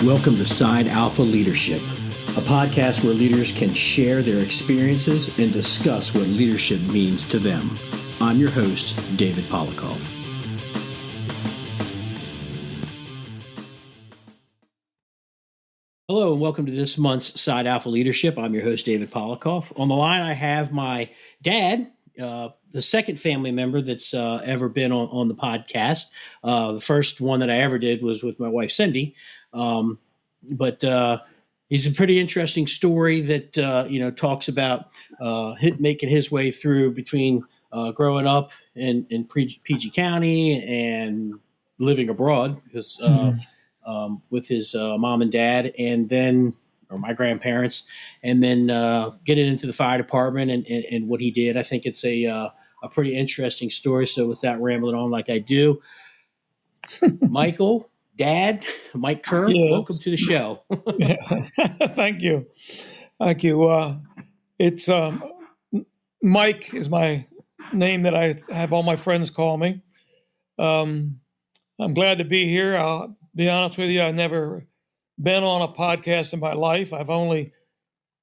Welcome to Side Alpha Leadership, a podcast where leaders can share their experiences and discuss what leadership means to them. I'm your host, David Polikoff. Hello and welcome to this month's Side Alpha Leadership. I'm your host, David Polikoff. On the line, I have my dad, the second family member that's ever been on the podcast. The first one that I ever did was with my wife, Cindy. But he's a pretty interesting story that, talks about making his way through between growing up in PG County and living abroad because with his mom and dad or my grandparents, and then getting into the fire department and what he did. I think it's a pretty interesting story. So without rambling on like I do, Michael, Dad, Mike Kerr, Yes. Welcome to the show. Thank you. Thank you. It's Mike is my name that I have all my friends call me. I'm glad to be here. I'll be honest with you, I've never been on a podcast in my life. I've only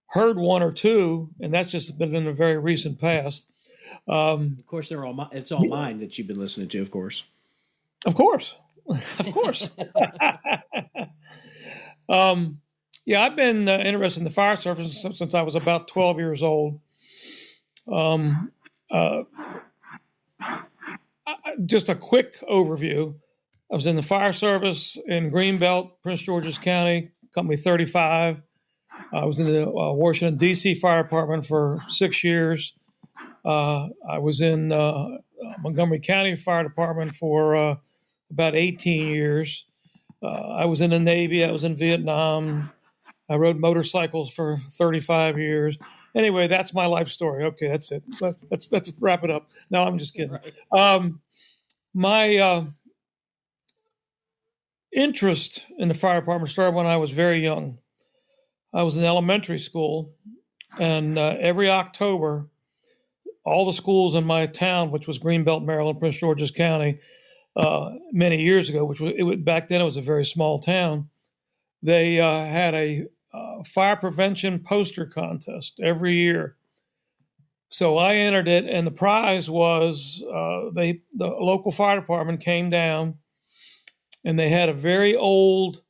heard one or two, and that's just been in the very recent past. Of course, it's all mine that you've been listening to, of course. Of course. Of course. I've been interested in the fire service since I was about 12 years old. Just a quick overview. I was in the fire service in Greenbelt, Prince George's County, Company 35. I was in the Washington, D.C. Fire Department for 6 years. I was in Montgomery County Fire Department for about 18 years. I was in the Navy. I was in Vietnam. I rode motorcycles for 35 years. Anyway, that's my life story. Okay, that's it. Let's wrap it up. No, I'm just kidding. Right. My interest in the fire department started when I was very young. I was in elementary school, and every October, all the schools in my town, which was Greenbelt, Maryland, Prince George's County, many years ago, back then it was a very small town, they had a fire prevention poster contest every year. So I entered it, and the prize was the local fire department came down, and they had a very old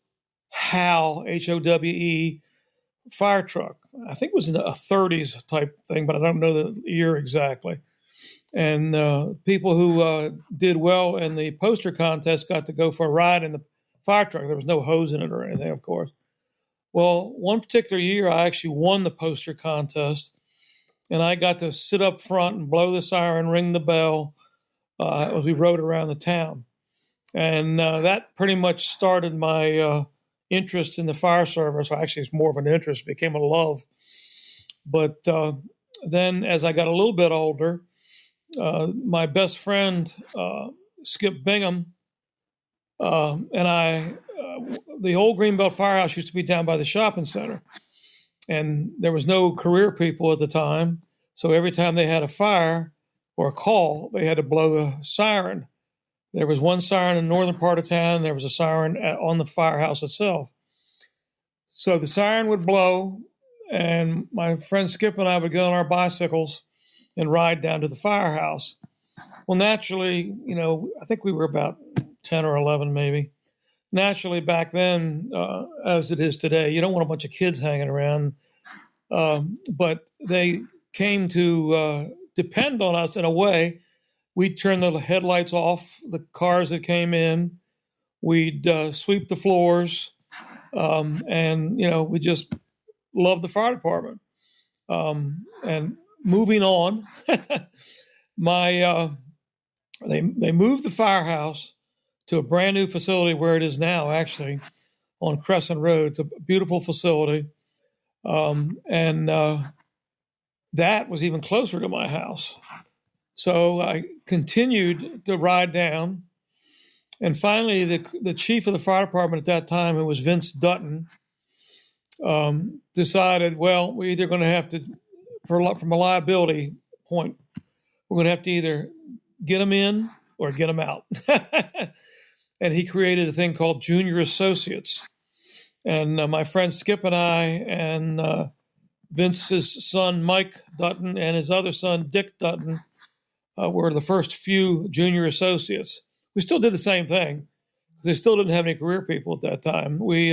Howe, Howe, fire truck. I think it was in a 30s type thing, but I don't know the year exactly. And people who did well in the poster contest got to go for a ride in the fire truck. There was no hose in it or anything, of course. Well, one particular year, I actually won the poster contest, and I got to sit up front and blow the siren, ring the bell as we rode around the town. And that pretty much started my interest in the fire service. Actually, it's more of an interest, it became a love. But then as I got a little bit older, my best friend, Skip Bingham, and I, the old Greenbelt Firehouse used to be down by the shopping center. And there was no career people at the time. So every time they had a fire or a call, they had to blow the siren. There was one siren in the northern part of town. There was a siren on the firehouse itself. So the siren would blow, and my friend Skip and I would get on our bicycles and ride down to the firehouse. Well, naturally, I think we were about 10 or 11 maybe. Naturally, back then, as it is today, you don't want a bunch of kids hanging around. But they came to depend on us in a way. We'd turn the headlights off, the cars that came in. We'd sweep the floors. And we just loved the fire department. And moving on, they moved the firehouse to a brand new facility where it is now, actually, on Crescent Road. It's a beautiful facility. And that was even closer to my house. So I continued to ride down. And finally, the chief of the fire department at that time, who was Vince Dutton, decided, well, we're either going to have to, from a liability point, we're going to have to either get them in or get them out. And he created a thing called junior associates. And my friend Skip and I and Vince's son, Mike Dutton, and his other son, Dick Dutton, were the first few junior associates. We still did the same thing because they still didn't have any career people at that time. We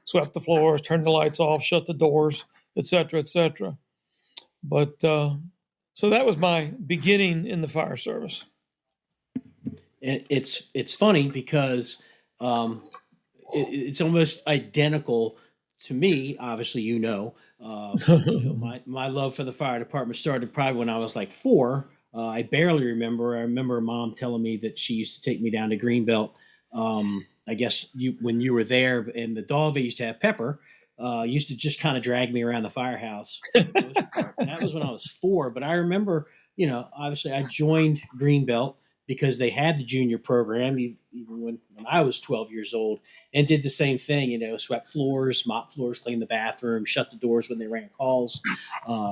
swept the floors, turned the lights off, shut the doors, et cetera, et cetera. But so that was my beginning in the fire service. It's funny because it's almost identical to me. Obviously, my love for the fire department started probably when I was like 4. I barely remember. I remember Mom telling me that she used to take me down to Greenbelt. I guess when you were there, and the dog they used to have, Pepper, used to just kind of drag me around the firehouse. That was when I was 4. But I remember, obviously I joined Greenbelt because they had the junior program, even when I was 12 years old, and did the same thing, swept floors, mopped floors, cleaned the bathroom, shut the doors when they ran calls,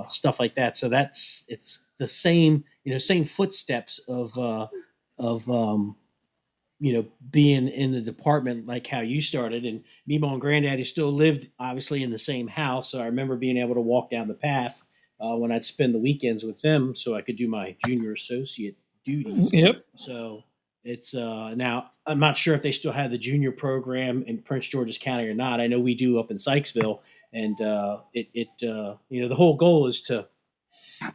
stuff like that. So it's the same, same footsteps of being in the department, like how you started. And Mimo and Granddaddy still lived obviously in the same house. So I remember being able to walk down the path when I'd spend the weekends with them so I could do my junior associate duties. Yep. So it's now I'm not sure if they still have the junior program in Prince George's County or not. I know we do up in Sykesville, and the whole goal is to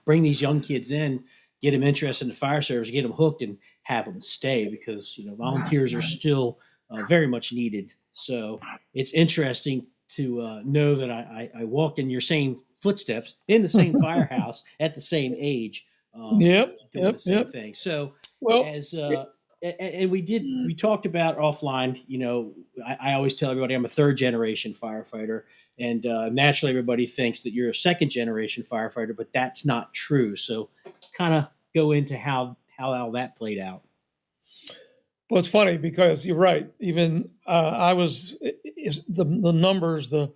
bring these young kids in, get them interested in the fire service, get them hooked, and have them stay because volunteers are still very much needed. So it's interesting to know that I walked in your same footsteps in the same firehouse at the same age. Doing the same thing. So and we talked about offline, I always tell everybody I'm a 3rd generation firefighter, and naturally everybody thinks that you're a 2nd generation firefighter, but that's not true. So kind of go into how all that played out. Well, it's funny because you're right. Even I was the numbers, the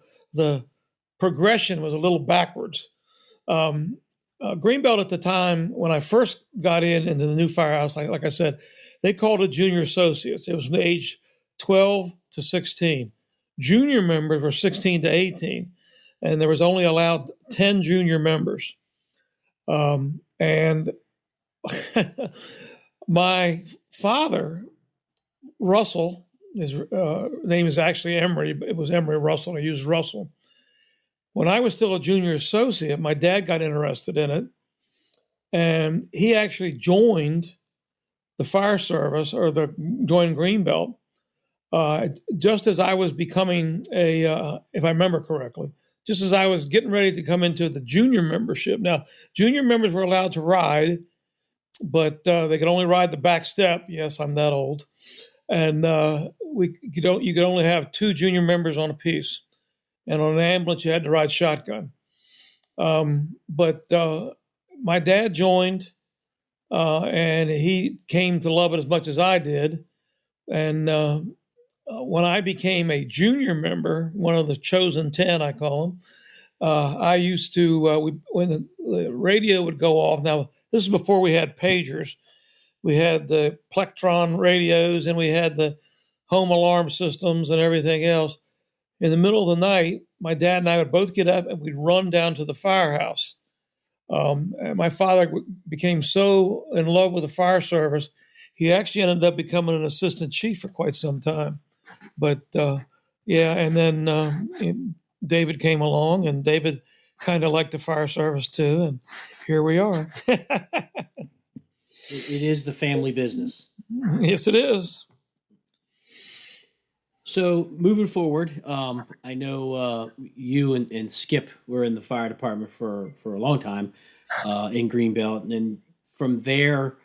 progression was a little backwards. Greenbelt at the time, when I first got into the new firehouse, like I said, they called it junior associates. It was from age 12 to 16. Junior members were 16 to 18, and there was only allowed 10 junior members. And my father, Russell, his name is actually Emery, but it was Emery Russell. I used Russell. When I was still a junior associate, my dad got interested in it, and he actually joined the fire service joined Greenbelt just as I was becoming if I remember correctly, just as I was getting ready to come into the junior membership. Now, junior members were allowed to ride, but they could only ride the back step. Yes, I'm that old. And you could only have 2 junior members on a piece. And on an ambulance, you had to ride shotgun. But my dad joined, and he came to love it as much as I did. And when I became a junior member, one of the chosen 10, I call them, I used to, when the radio would go off, now this is before we had pagers, we had the Plectron radios and we had the home alarm systems and everything else. In the middle of the night, my dad and I would both get up and we'd run down to the firehouse. And my father became so in love with the fire service, he actually ended up becoming an assistant chief for quite some time. But and then David came along, and David kind of liked the fire service too, and here we are. It is the family business. Yes, it is. So moving forward, I know you and Skip were in the fire department for a long time in Greenbelt, and then from there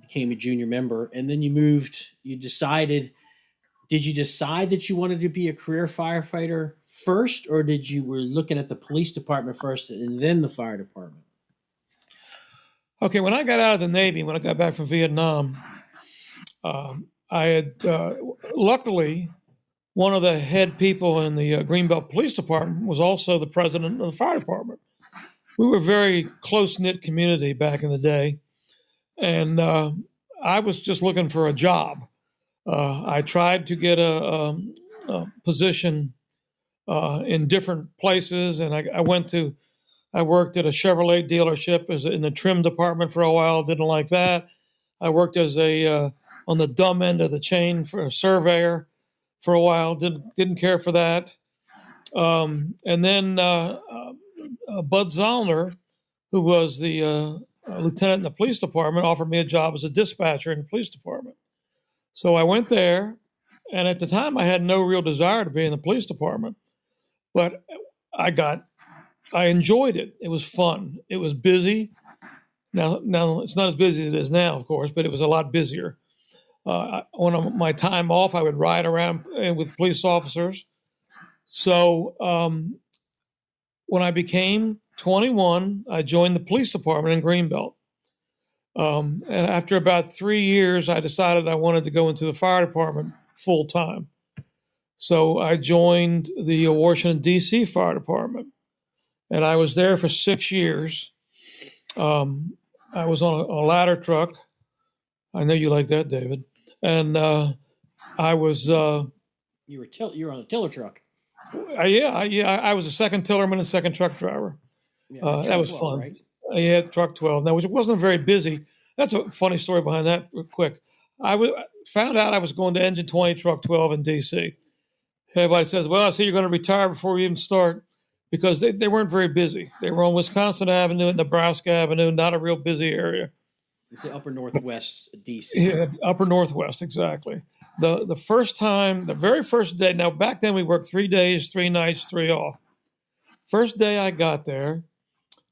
became a junior member, and then did you decide that you wanted to be a career firefighter first, or were looking at the police department first and then the fire department? Okay, when I got out of the Navy, when I got back from Vietnam, I had luckily one of the head people in the Greenbelt Police Department was also the president of the fire department. We were a very close-knit community back in the day, and I was just looking for a job. I tried to get a position in different places. And I worked at a Chevrolet dealership in the trim department for a while. Didn't like that. I worked as on the dumb end of the chain for a surveyor for a while. Didn't care for that. And then Bud Zollner, who was the lieutenant in the police department, offered me a job as a dispatcher in the police department. So I went there, and at the time I had no real desire to be in the police department, but I enjoyed it. It was fun. It was busy. Now it's not as busy as it is now, of course, but it was a lot busier. On my time off, I would ride around with police officers. So when I became 21, I joined the police department in Greenbelt. And after about 3 years, I decided I wanted to go into the fire department full time. So I joined the Washington, D.C. Fire Department, and I was there for 6 years. I was on a ladder truck. I know you like that, David. And I was. You were on a tiller truck. I was a second Tillerman and second truck driver. Yeah, that was 12, fun. Right? Yeah, truck 12. Now, which wasn't very busy. That's a funny story behind that. Real quick, found out I was going to Engine 20, truck 12 in D.C. Everybody says, "Well, I see you're going to retire before you even start," because they weren't very busy. They were on Wisconsin Avenue and Nebraska Avenue, not a real busy area. It's the upper northwest D.C. Yeah, upper northwest, exactly. The very first day. Now, back then we worked 3 days, 3 nights, 3 off. First day I got there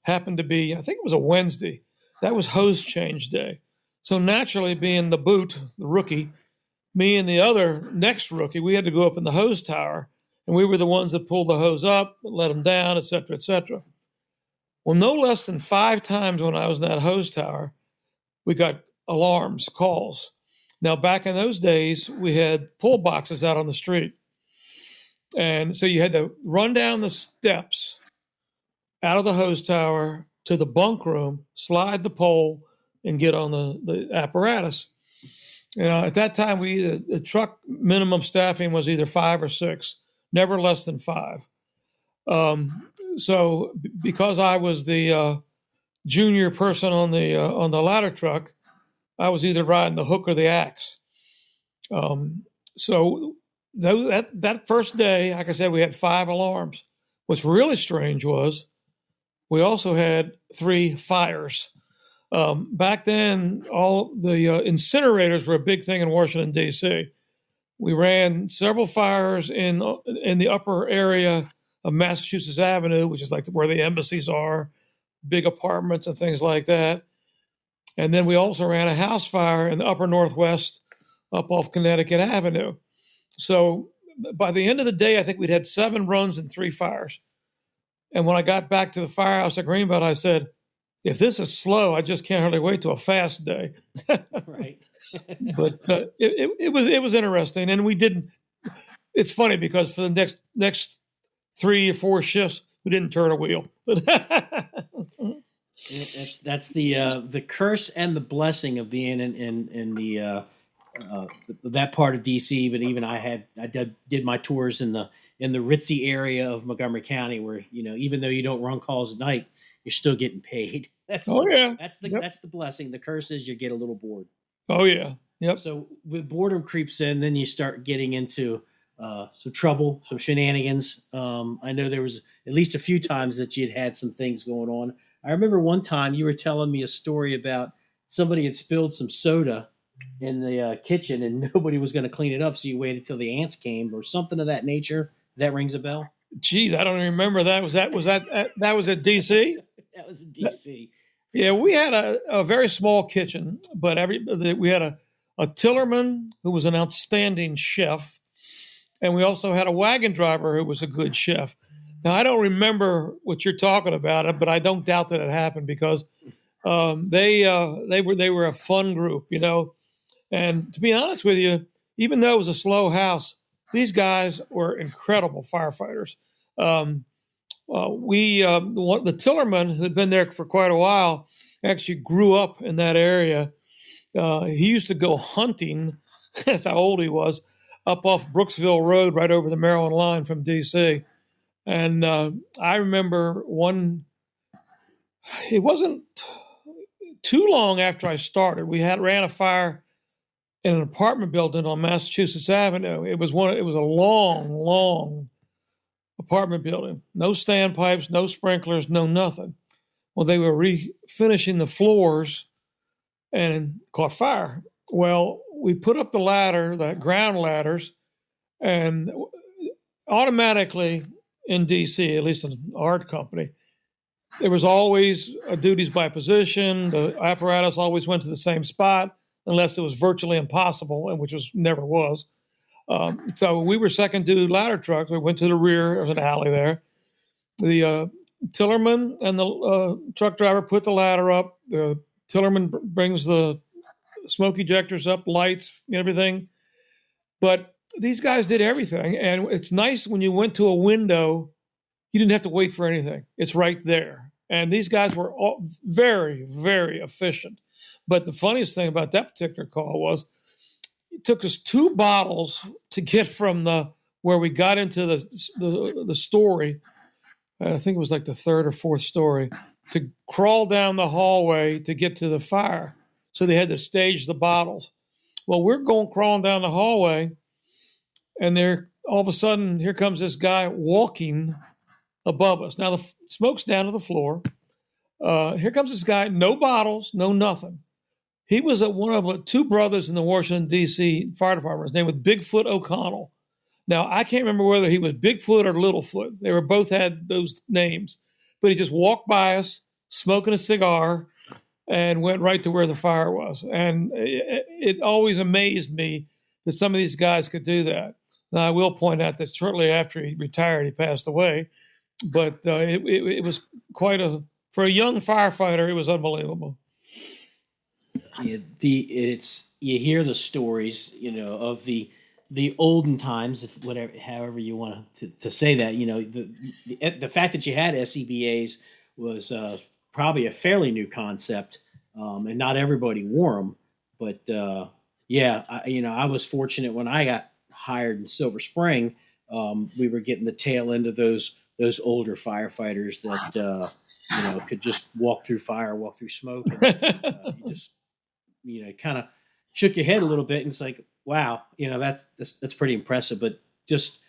happened to be, I think it was a Wednesday. That was hose change day. So naturally, being the rookie, me and the other next rookie, we had to go up in the hose tower, and we were the ones that pulled the hose up, let them down, et cetera, et cetera. Well, no less than 5 times when I was in that hose tower, we got alarms, calls. Now, back in those days, we had pull boxes out on the street. And so you had to run down the steps out of the hose tower to the bunk room, slide the pole, and get on the apparatus. At that time, the truck minimum staffing was either 5 or 6, never less than 5. So because I was the junior person on the ladder truck, I was either riding the hook or the axe. So that first day, like I said, we had 5 alarms. What's really strange was we also had 3 fires. Back then, all the incinerators were a big thing in Washington, D.C. We ran several fires in the upper area of Massachusetts Avenue, which is like where the embassies are, big apartments and things like that. And then we also ran a house fire in the upper northwest up off Connecticut Avenue. So by the end of the day, I think we'd had 7 runs and 3 fires. And when I got back to the firehouse at Greenbelt, I said, if this is slow, I just can't hardly wait to a fast day. Right. But it was interesting. And we didn't, it's funny because for the next 3 or 4 shifts, we didn't turn a wheel. That's the curse and the blessing of being in the that part of DC. But even I did my tours in the ritzy area of Montgomery County, where even though you don't run calls at night, you're still getting paid. That's the blessing. The curse is you get a little bored. Oh yeah, yep. So with boredom creeps in, then you start getting into some trouble, some shenanigans. I know there was at least a few times that you'd had some things going on. I remember one time you were telling me a story about somebody had spilled some soda in the kitchen and nobody was going to clean it up, so you waited till the ants came or something of that nature. That rings a bell? Geez, I don't even remember that. Was that at D.C.? That was in D.C. Yeah, we had a very small kitchen, but we had a Tillerman who was an outstanding chef, and we also had a wagon driver who was a good chef. Now, I don't remember what you're talking about, but I don't doubt that it happened because they were a fun group, And to be honest with you, even though it was a slow house, these guys were incredible firefighters. The Tillerman, who had been there for quite a while, actually grew up in that area. He used to go hunting, that's how old he was, up off Brooksville Road, right over the Maryland line from D.C. And I remember it wasn't too long after I started, we ran a fire in an apartment building on Massachusetts Avenue. It was a long apartment building. No standpipes, no sprinklers, no nothing. Well, they were refinishing the floors and caught fire. Well, we put up the ground ladders, and automatically in DC, at least in our company, there was always duties by position. The apparatus always went to the same spot unless it was virtually impossible, and which never was. So we were second to ladder trucks. We went to the rear. There was an alley there. The Tillerman and the truck driver put the ladder up. The Tillerman brings the smoke ejectors up, lights, everything. But these guys did everything. And it's nice when you went to a window, you didn't have to wait for anything. It's right there. And these guys were all very, very efficient. But the funniest thing about that particular call was it took us 2 bottles to get from where we got into the story. I think it was like the 3rd or 4th story, to crawl down the hallway to get to the fire. So they had to stage the bottles. Well, we're crawling down the hallway, and all of a sudden, here comes this guy walking above us. Now the smoke's down to the floor. Here comes this guy, no bottles, no nothing. He was one of 2 brothers in the Washington, D.C. fire department. His name was Bigfoot O'Connell. Now, I can't remember whether he was Bigfoot or Littlefoot. They both had those names. But he just walked by us, smoking a cigar, and went right to where the fire was. And it always amazed me that some of these guys could do that. Now, I will point out that shortly after he retired, he passed away. But it was for a young firefighter, it was unbelievable. Yeah, you hear the stories, of the olden times, however you want to say that. The fact that you had SCBAs was probably a fairly new concept, and not everybody wore them. But I was fortunate when I got hired in Silver Spring. We were getting the tail end of those older firefighters that could just walk through fire, walk through smoke, and you just kind of shook your head a little bit, and it's like, wow, that's pretty impressive. But just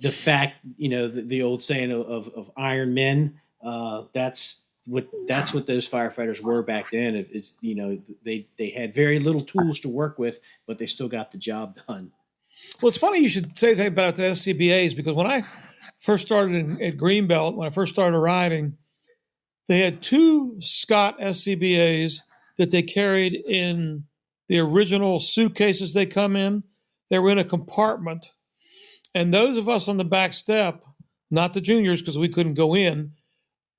the fact, the old saying of Iron Men, that's what those firefighters were back then. It's they had very little tools to work with, but they still got the job done. Well, it's funny you should say that about the SCBAs, because when I first started at Greenbelt, when I first started riding, they had 2 Scott SCBAs that they carried in the original suitcases they come in. They were in a compartment. And those of us on the back step, not the juniors because we couldn't go in,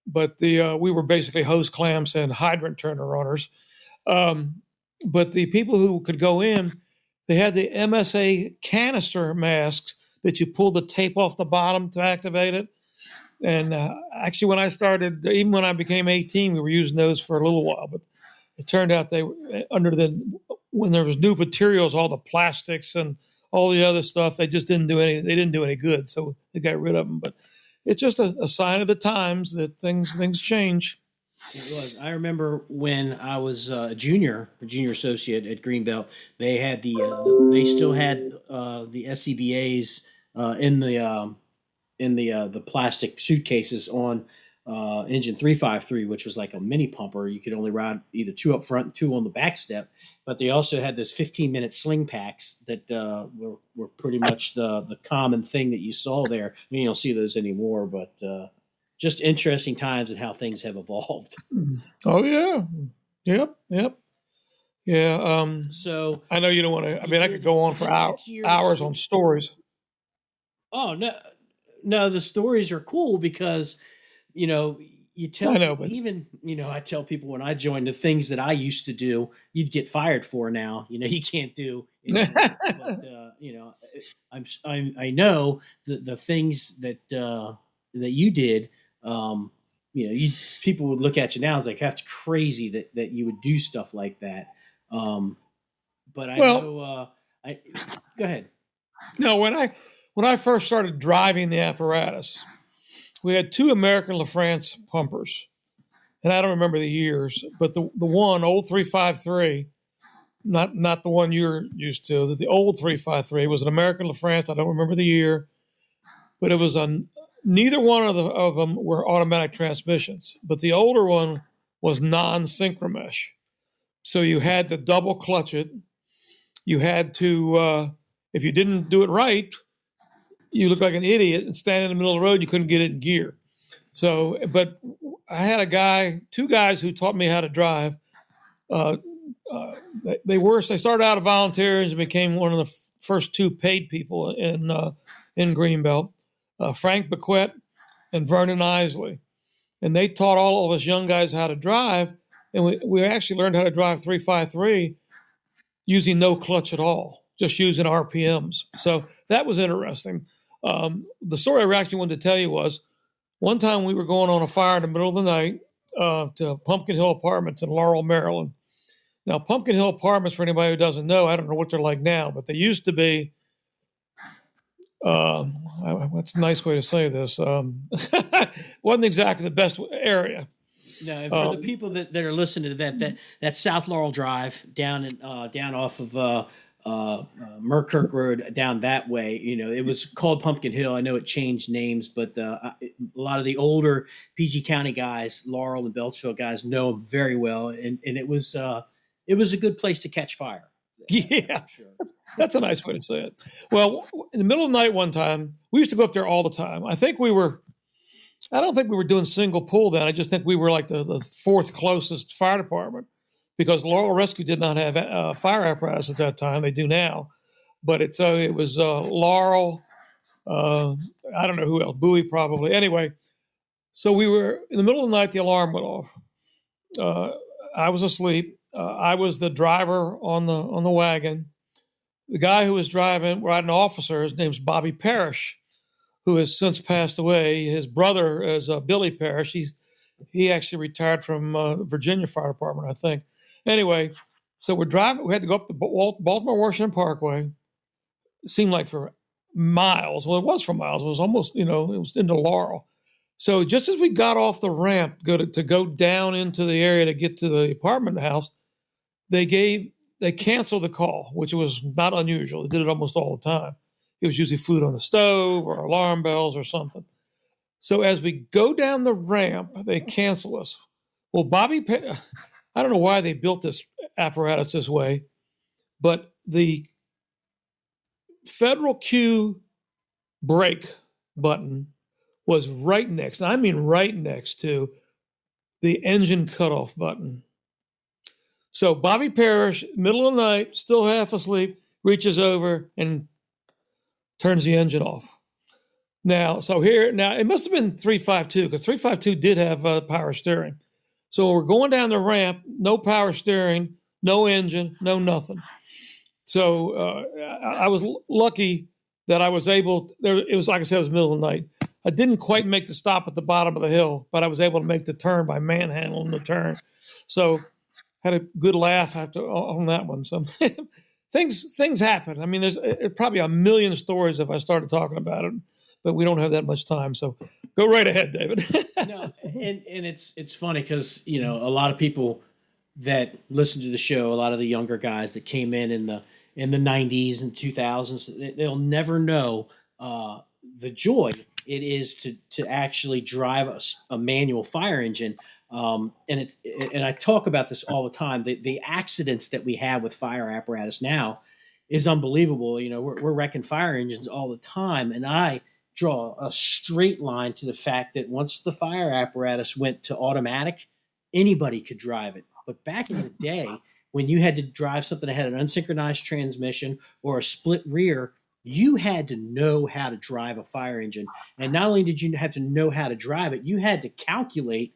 but we were basically hose clamps and hydrant turner runners. But the people who could go in, they had the MSA canister masks that you pull the tape off the bottom to activate it. And actually, when I started, even when I became 18, we were using those for a little while. But it turned out they were when there was new materials, all the plastics and all the other stuff, they just didn't do any good. So they got rid of them. But it's just a sign of the times that things change. It was. I remember when I was a junior associate at Greenbelt, they had they still had the SCBAs in the plastic suitcases on engine 353, which was like a mini pumper. You could only ride either 2 up front and 2 on the back step. But they also had those 15-minute sling packs that were pretty much the common thing that you saw there. I mean, you don't see those anymore, but just interesting times and how things have evolved. Oh, yeah. Yep. Yeah. So I know you don't want to. I mean, I could go on for hours on stories. Oh, no, the stories are cool because, you tell I tell people when I joined the things that I used to do, you'd get fired for now. You can't do anymore. But, I know the things that you did. People would look at you now and it's like, that's crazy that you would do stuff like that. But I know. Go ahead. No, when I first started driving the apparatus, we had two American LaFrance pumpers, and I don't remember the years, but the one old 353, not the one you're used to, the old 353 was an American LaFrance. I don't remember the year, but it was on. Neither one of them were automatic transmissions, but the older one was non-synchromesh. So you had to double clutch it. You had to, if you didn't do it right, you look like an idiot and stand in the middle of the road. You couldn't get it in gear. So, but I had two guys who taught me how to drive. They started out as volunteers and became one of the first two paid people in Greenbelt, Frank Bequette and Vernon Isley. And they taught all of us young guys how to drive. And we actually learned how to drive 353 using no clutch at all, just using RPMs. So that was interesting. The story I actually wanted to tell you was one time we were going on a fire in the middle of the night to Pumpkin Hill Apartments in Laurel, Maryland. Now, Pumpkin Hill Apartments, for anybody who doesn't know, I don't know what they're like now, but they used to be, what's a nice way to say this? Wasn't exactly the best area. No, and for the people that are listening to that South Laurel Drive down off of Merkirk Road down that way, it was called Pumpkin Hill. I know it changed names, but a lot of the older PG County guys, Laurel and Beltsville guys, know them very well, and it was a good place to catch fire. Yeah, sure. That's a nice way to say it. Well, in the middle of the night one time, we used to go up there all the time. I don't think we were doing single pull then. I just think we were like the fourth closest fire department because Laurel Rescue did not have fire apparatus at that time. They do now. But it was Laurel, I don't know who else, Bowie probably. Anyway, so we were in the middle of the night, the alarm went off. I was asleep. I was the driver on the wagon. The guy who was riding officer, his name's Bobby Parrish, who has since passed away. His brother is Billy Parrish. He actually retired from Virginia Fire Department, I think. Anyway, so we're driving. We had to go up the Baltimore-Washington Parkway. It seemed like for miles. Well, it was for miles. It was almost, it was into Laurel. So just as we got off the ramp to go down into the area to get to the apartment house, they canceled the call, which was not unusual. They did it almost all the time. It was usually food on the stove or alarm bells or something. So as we go down the ramp, they cancel us. Well, I don't know why they built this apparatus this way, but the Federal Q brake button was right next, and I mean right next to the engine cutoff button. So Bobby Parrish, middle of the night, still half asleep, reaches over and turns the engine off. Now it must have been 352 because 352 did have power steering. So we're going down the ramp, no power steering, no engine, no nothing. So I was lucky that I was able. It was like I said, it was middle of the night. I didn't quite make the stop at the bottom of the hill, but I was able to make the turn by manhandling the turn. So had a good laugh on that one. So things happen. I mean, there's probably a million stories if I started talking about it, but we don't have that much time. So go right ahead, David. No, and it's funny because a lot of people that listen to the show, a lot of the younger guys that came in the 90s and 2000s, they'll never know the joy it is to actually drive a manual fire engine. And I talk about this all the time. The accidents that we have with fire apparatus now is unbelievable. We're wrecking fire engines all the time, and I draw a straight line to the fact that once the fire apparatus went to automatic, anybody could drive it. But back in the day, when you had to drive something that had an unsynchronized transmission or a split rear, you had to know how to drive a fire engine. And not only did you have to know how to drive it, you had to calculate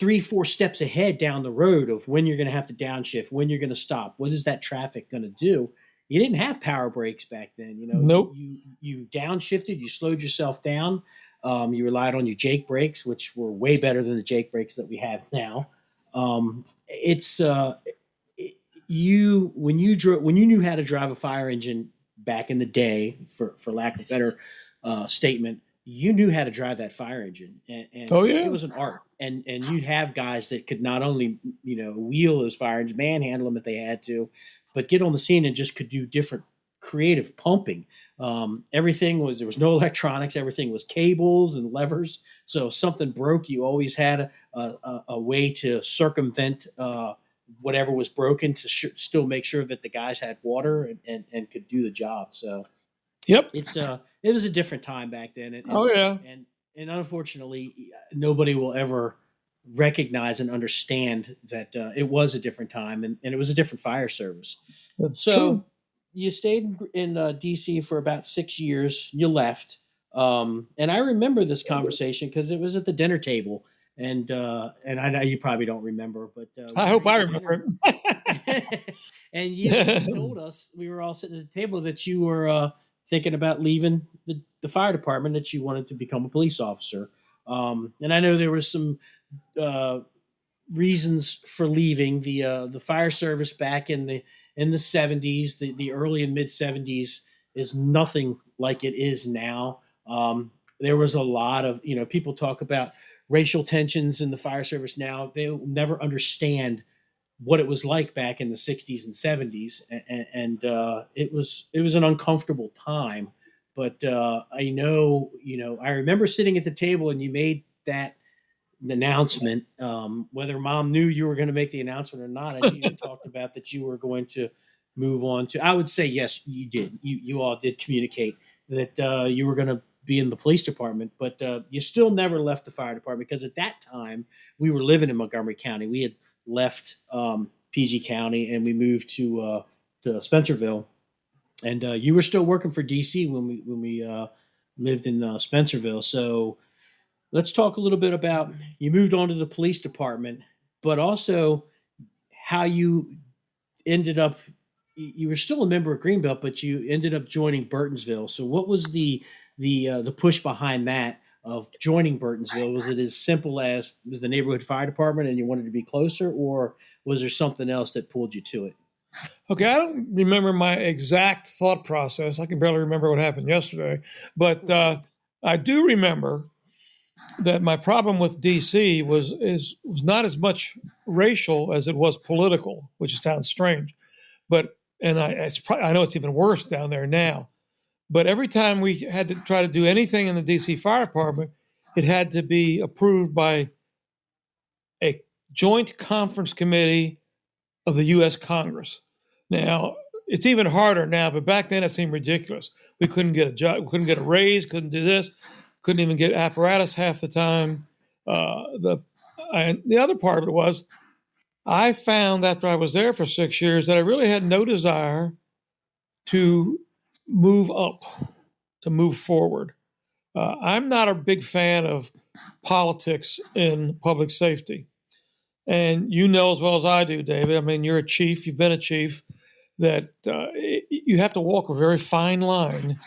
3-4 steps ahead down the road of when you're going to have to downshift, when you're going to stop, what is that traffic going to do? You didn't have power brakes back then. Nope. You downshifted, you slowed yourself down. You relied on your Jake brakes, which were way better than the Jake brakes that we have now. When you knew how to drive a fire engine back in the day, for lack of a better statement, you knew how to drive that fire engine, and Oh it yeah. was an art. And you'd have guys that could not only wheel those fire engines, manhandle them if they had to, but get on the scene and just could do different creative pumping. Everything was, there was no electronics. Everything was cables and levers. So if something broke, you always had a way to circumvent whatever was broken to still make sure that the guys had water and could do the job. So Yep. it was a different time back then, Oh yeah. and unfortunately, nobody will ever recognize and understand that it was a different time, and it was a different fire service. That's So true. you stayed in DC for about 6 years. You left, and I remember this conversation because it was at the dinner table, and I know you probably don't remember, but I we were hope I eating remember dinner. And you it. told us, we were all sitting at the table, that you were thinking about leaving the fire department, that you wanted to become a police officer. And I know there was some uh, reasons for leaving the fire service back in the 70s, the early and mid 70s is nothing like it is now. There was a lot of, people talk about racial tensions in the fire service now. They'll never understand what it was like back in the 60s and 70s, and it was an uncomfortable time. But I remember sitting at the table and you made that announcement. Whether mom knew you were going to make the announcement or not, I think you talked about that you were going to move on to. I would say yes, you did. You all did communicate that you were going to be in the police department, but you still never left the fire department, because at that time we were living in Montgomery County. We had left PG County and we moved to Spencerville, and you were still working for DC when we lived in Spencerville. So let's talk a little bit about, you moved on to the police department, but also how you ended up. You were still a member of Greenbelt, but you ended up joining Burtonsville. So what was the push behind that of joining Burtonsville? Was it as simple as it was the neighborhood fire department and you wanted to be closer, or was there something else that pulled you to it? Okay, I don't remember my exact thought process. I can barely remember what happened yesterday, but I do remember that my problem with DC was not as much racial as it was political, which sounds strange, but I know it's even worse down there now. But every time we had to try to do anything in the DC Fire Department, it had to be approved by a joint conference committee of the U.S. Congress. Now, it's even harder now, but back then it seemed ridiculous. We couldn't get a job, we couldn't get a raise, couldn't do this, couldn't even get apparatus half the time. The other part of it was, I found after I was there for 6 years that I really had no desire to move up, to move forward. I'm not a big fan of politics in public safety. And you know as well as I do, David, I mean, you're a chief, you've been a chief, that you have to walk a very fine line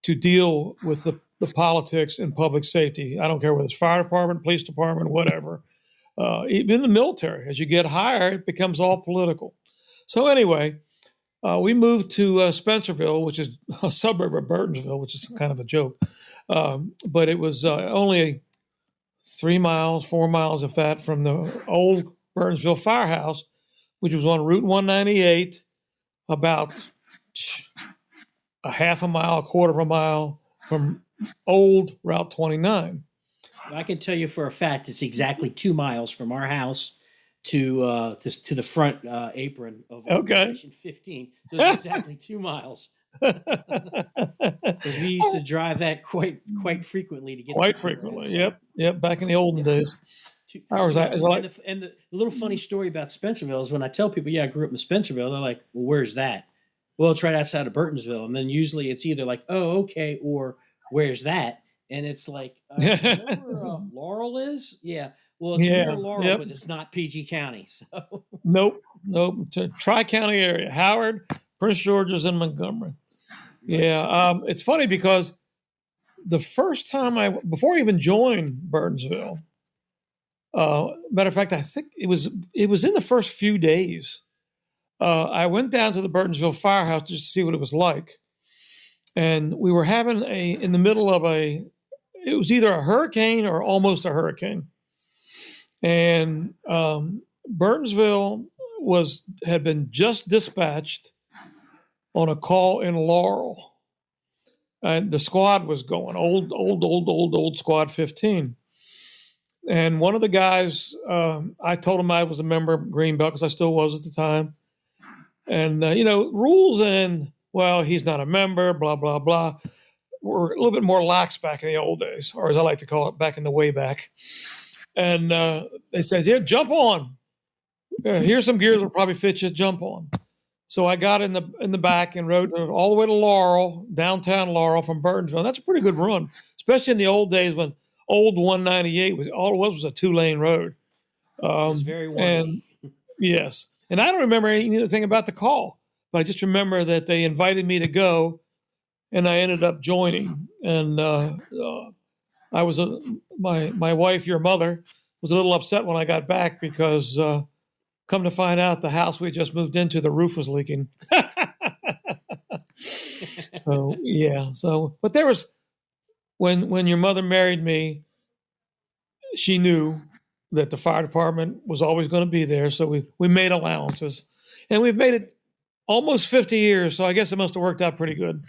to deal with the politics in public safety. I don't care whether it's fire department, police department, whatever. Even in the military, as you get higher, it becomes all political. So anyway, we moved to Spencerville, which is a suburb of Burtonsville, which is kind of a joke. But it was only 3 miles, 4 miles, if that, from the old Burtonsville firehouse, which was on Route 198, about a half a mile, a quarter of a mile from old Route 29. I can tell you for a fact it's exactly 2 miles from our house to the front apron of Okay. Station 15. So it's exactly 2 miles. Because we used to drive that quite frequently to get Quite to frequently. So, Yep. Back in the olden days. two, I was 2 miles. like, And the little funny story about Spencerville is when I tell people, yeah, I grew up in Spencerville, they're like, well, where's that? Well, it's right outside of Burtonsville. And then usually it's either like, oh, okay, or where's that? And it's like, you know where Laurel is? Yeah. Well, it's near yeah, Laurel, yep. but it's not PG County. So Nope. Tri-county area, Howard, Prince George's, and Montgomery. Yeah. It's funny because the first time before I even joined Burtonsville, matter of fact, I think it was in the first few days. I went down to the Burtonsville firehouse just to see what it was like. And we were having in the middle of a it was either a hurricane or almost a hurricane. And Burtonsville had been just dispatched on a call in Laurel. And the squad was going, old squad 15. And one of the guys, I told him I was a member of Greenbelt because I still was at the time. And, rules and, well, he's not a member, blah, blah, blah, were a little bit more lax back in the old days, or as I like to call it, back in the way back. And they said, yeah, jump on. Here's some gears that'll probably fit you, jump on. So I got in the back and rode all the way to Laurel, downtown Laurel from Burtonsville. That's a pretty good run, especially in the old days when old 198 was all it was a 2-lane road. It was very windy. And yes, and I don't remember anything about the call, but I just remember that they invited me to go, and I ended up joining. And I was my wife, your mother, was a little upset when I got back because. Come to find out, the house we just moved into, the roof was leaking. So, yeah. So, but there was, when your mother married me, she knew that the fire department was always going to be there. So we made allowances. And we've made it almost 50 years. So I guess it must have worked out pretty good.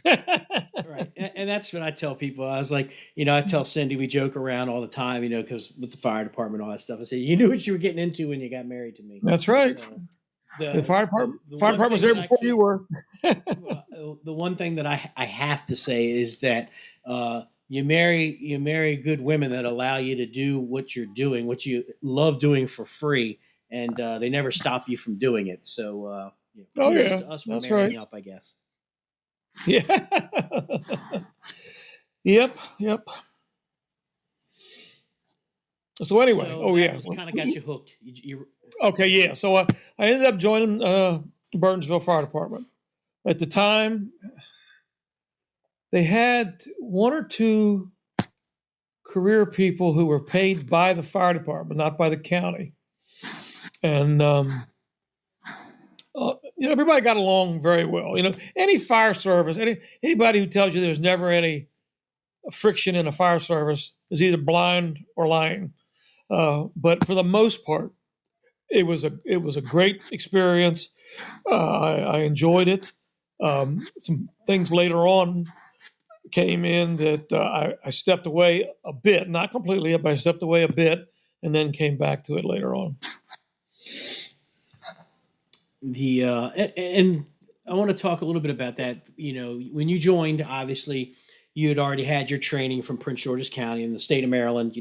Right. And that's what I tell people. I was like, I tell Cindy, we joke around all the time, because with the fire department, all that stuff. I say, you knew what you were getting into when you got married to me. That's right. So the fire department was there before you were. The one thing that I have to say is that you marry good women that allow you to do what you're doing, what you love doing for free, and they never stop you from doing it. So, kudos to us for that's marrying right. up, I guess. Yeah. Yep. So anyway, kind of got you hooked. Okay, yeah. So I ended up joining Burtonsville Fire Department. At the time, they had one or two career people who were paid by the fire department, not by the county, and everybody got along very well. Any fire service, anybody who tells you there's never any friction in a fire service is either blind or lying. But for the most part, it was a great experience. I enjoyed it. Some things later on came in that I stepped away a bit, not completely, but I stepped away a bit and then came back to it later on. And I want to talk a little bit about that. When you joined, obviously you had already had your training from Prince George's County in the state of Maryland.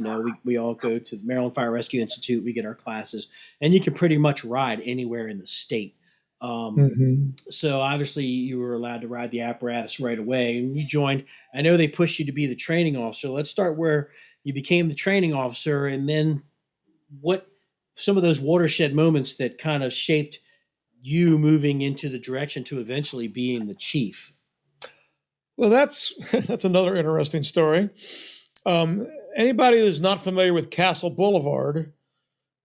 We all go to the Maryland Fire Rescue Institute. We get our classes, and you can pretty much ride anywhere in the state. So obviously you were allowed to ride the apparatus right away, and you joined. I know they pushed you to be the training officer. Let's start where you became the training officer, and then what some of those watershed moments that kind of shaped you moving into the direction to eventually being the chief. Well, that's another interesting story. Anybody who's not familiar with Castle Boulevard,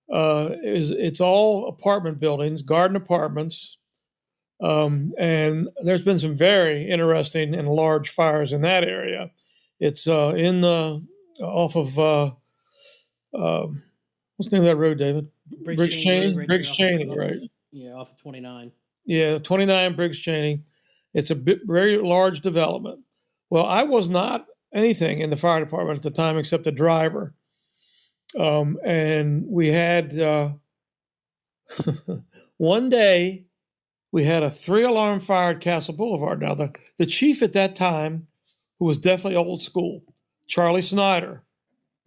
it's all apartment buildings, garden apartments, and there's been some very interesting and large fires in that area. It's off of what's the name of that road, David? Briggs Cheney. Briggs Cheney, right? Yeah, off of 29. Yeah, 29 Briggs Cheney. It's a very large development. Well, I was not anything in the fire department at the time except a driver. And we had one day we had a 3-alarm fire at Castle Boulevard. Now, the chief at that time, who was definitely old school, Charlie Snyder,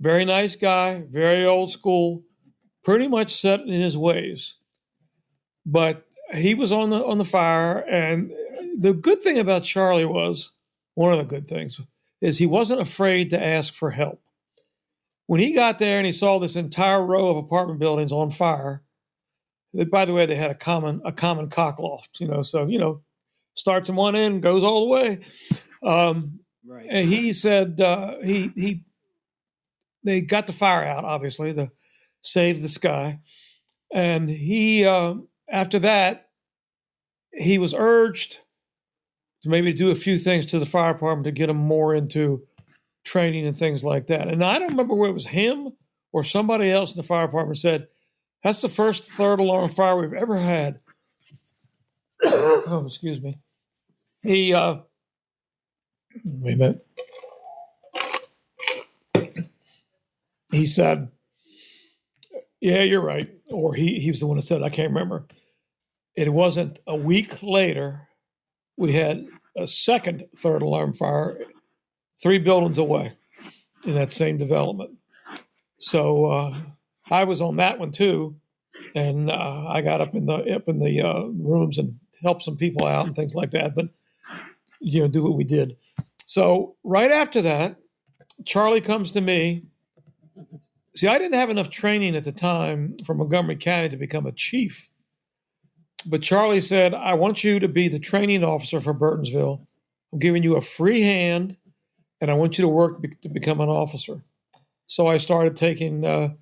very nice guy, very old school, pretty much set in his ways. But he was on the fire, and the good thing about Charlie was, one of the good things, is he wasn't afraid to ask for help. When he got there and he saw this entire row of apartment buildings on fire, by the way, they had a common cock loft, so starts in one end, goes all the way. Right. And he said they got the fire out, obviously, to save the sky, and he after that he was urged to maybe do a few things to the fire department to get them more into training and things like that. And I don't remember whether it was him or somebody else in the fire department said, that's the first third alarm fire we've ever had. Oh, excuse me. He, wait a minute. He said, yeah, you're right. Or he was the one that said, I can't remember. It wasn't a week later, we had a second third alarm fire 3 buildings away in that same development. So I was on that one too, and I got up in the rooms and helped some people out and things like that. But do what we did. So right after that, Charlie comes to me. See, I didn't have enough training at the time for Montgomery County to become a chief. But Charlie said, I want you to be the training officer for Burtonsville. I'm giving you a free hand, and I want you to work to become an officer. So I started taking I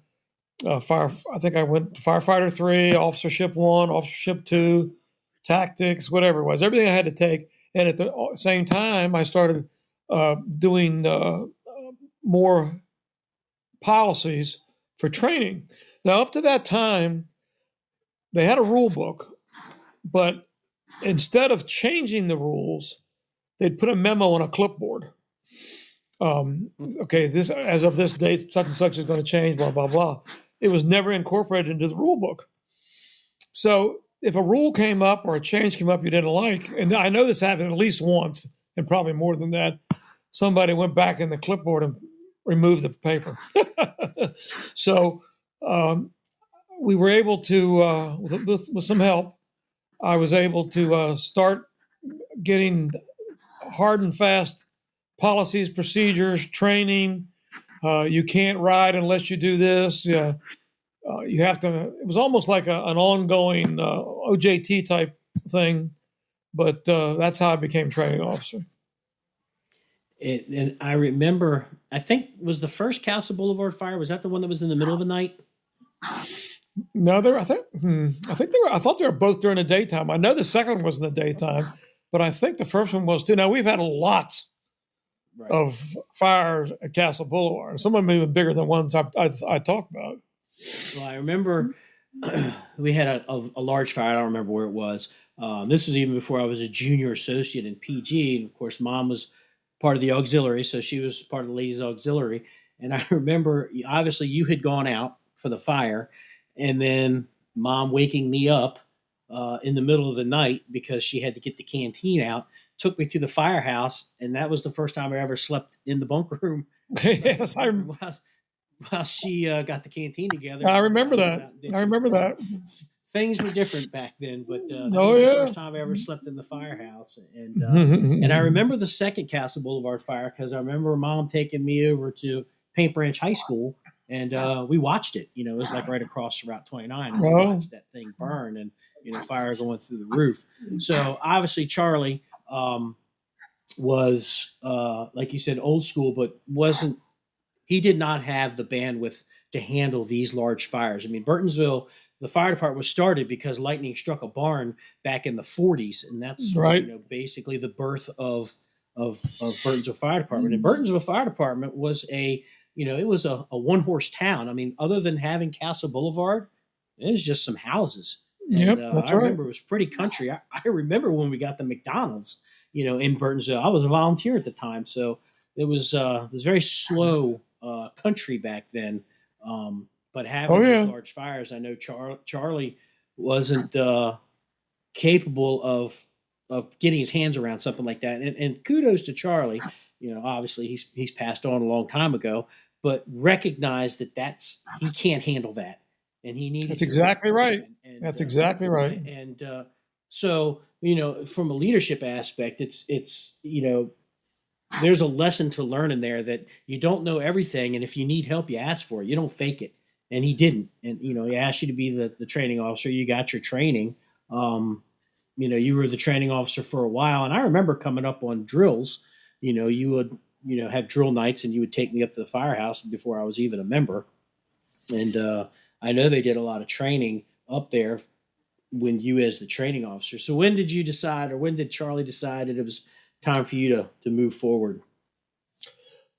think I went firefighter 3, officership 1, officership 2, tactics, whatever it was, everything I had to take. And at the same time, I started doing more policies for training. Now, up to that time, they had a rule book, but instead of changing the rules, they'd put a memo on a clipboard. Okay, this as of this date, such and such is going to change, blah, blah, blah. It was never incorporated into the rule book. So if a rule came up or a change came up you didn't like, and I know this happened at least once, and probably more than that, somebody went back in the clipboard and removed the paper. So we were able to, with some help, I was able to start getting hard and fast policies, procedures, training. You can't ride unless you do this. You have to. It was almost like an ongoing OJT type thing, but that's how I became training officer. And I remember, I think was the first Castle Boulevard fire. Was that the one that was in the middle of the night? No, I thought they were both during the daytime. I know the second one was in the daytime, but I think the first one was too. Now we've had lots of fires at Castle Boulevard. Some of them even bigger than ones I talked about. Well, I remember we had a large fire. I don't remember where it was. This was even before I was a junior associate in PG. And of course, Mom was part of the auxiliary, so she was part of the ladies' auxiliary. And I remember, obviously, you had gone out for the fire, and then Mom waking me up in the middle of the night because she had to get the canteen out, took me to the firehouse, and that was the first time I ever slept in the bunker room. Yes, while she got the canteen together. I remember that. Things were different back then, but that was the first time I ever slept in the firehouse. And and I remember the second Castle Boulevard fire because I remember Mom taking me over to Paint Branch High School, and we watched it. It was like right across Route 29. And we watched that thing burn and, fire going through the roof. So obviously Charlie was, like you said, old school, but he did not have the bandwidth to handle these large fires. I mean, Burtonsville, the fire department was started because lightning struck a barn back in the 40s, and that's basically the birth of Burtonsville Fire Department. And Burtonsville Fire Department was it was a one-horse town. I mean, other than having Castle Boulevard, it was just some houses. And, that's I remember it was pretty country. I remember when we got the McDonald's, in Burtonsville. I was a volunteer at the time, so it was very slow country back then. But having these large fires, I know Charlie wasn't capable of getting his hands around something like that. And kudos to Charlie. Obviously he's passed on a long time ago, but recognize that he can't handle that, and he needs. That's exactly right. That's exactly right. And so from a leadership aspect, it's there's a lesson to learn in there that you don't know everything, and if you need help, you ask for it. You don't fake it. And he didn't. And, he asked you to be the training officer. You got your training. You were the training officer for a while. And I remember coming up on drills, you would, have drill nights, and you would take me up to the firehouse before I was even a member. And I know they did a lot of training up there when you as the training officer. So when did you decide, or when did Charlie decide that it was time for you to move forward?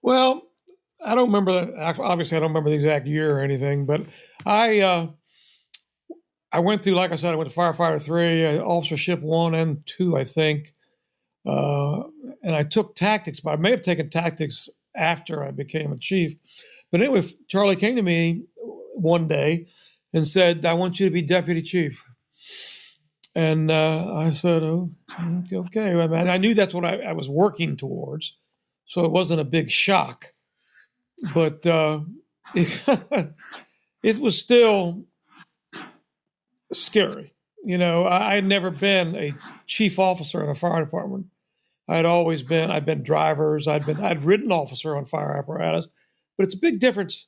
Well, I don't remember. Obviously, I don't remember the exact year or anything, but I I went through, like I said, I went to firefighter 3, officership 1 and 2, I think, uh, and I took tactics, but I may have taken tactics after I became a chief. But anyway, Charlie came to me one day and said, "I want you to be deputy chief." And I said, "Oh, okay." I mean, I knew that's what I was working towards, so it wasn't a big shock. But it, it was still scary. I had never been a chief officer in a fire department. I'd been drivers, I'd ridden officer on fire apparatus, but it's a big difference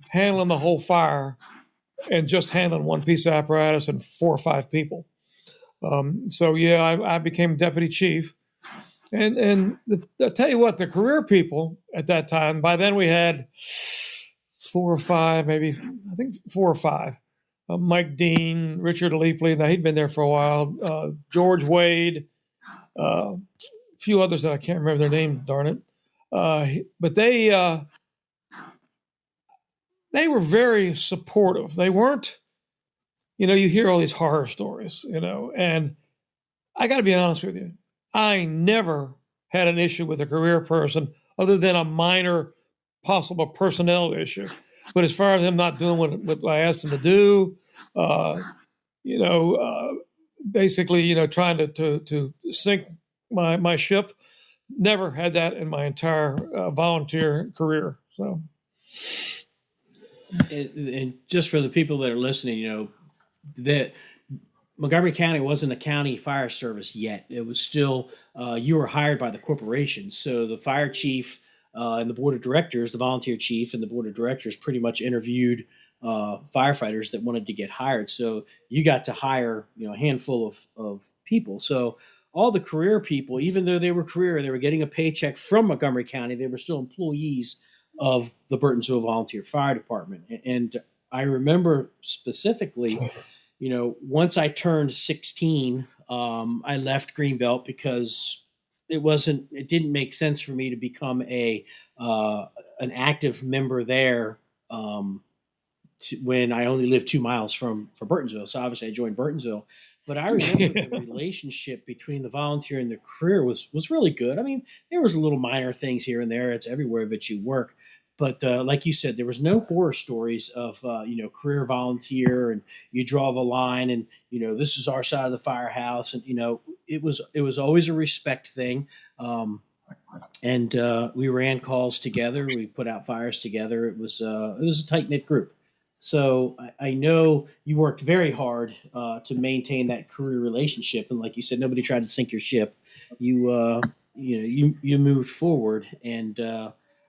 handling the whole fire and just handling one piece of apparatus and 4 or 5 people. So yeah, I became deputy chief, and I'll tell you what, the career people at that time. By then we had 4 or 5, maybe I think 4 or 5. Mike Dean, Richard Leapley. Now he'd been there for a while. George Wade, a few others that I can't remember their names. Darn it! But they were very supportive. They weren't. You hear all these horror stories. And I got to be honest with you. I never had an issue with a career person other than a minor possible personnel issue. But as far as him not doing what I asked him to do, basically, trying to sink my ship, never had that in my entire volunteer career. So, And just for the people that are listening, that Montgomery County wasn't a county fire service yet. It was still, you were hired by the corporation. So the fire chief and the board of directors, the volunteer chief and the board of directors pretty much interviewed firefighters that wanted to get hired. So you got to hire, a handful of people. So all the career people, even though they were getting a paycheck from Montgomery County, they were still employees of the Burtonsville Volunteer Fire Department. And I remember specifically, once I turned 16, I left Greenbelt because it didn't make sense for me to become an active member there when I only lived 2 miles from Burtonsville. So obviously I joined Burtonsville. But I remember the relationship between the volunteer and the career was really good. I mean, there was little minor things here and there. It's everywhere that you work. But like you said, there was no horror stories of, career volunteer and you draw the line and, this is our side of the firehouse. And, it was always a respect thing. And we ran calls together. We put out fires together. It was a tight knit group. So I know you worked very hard to maintain that career relationship, and like you said, nobody tried to sink your ship. You you moved forward, and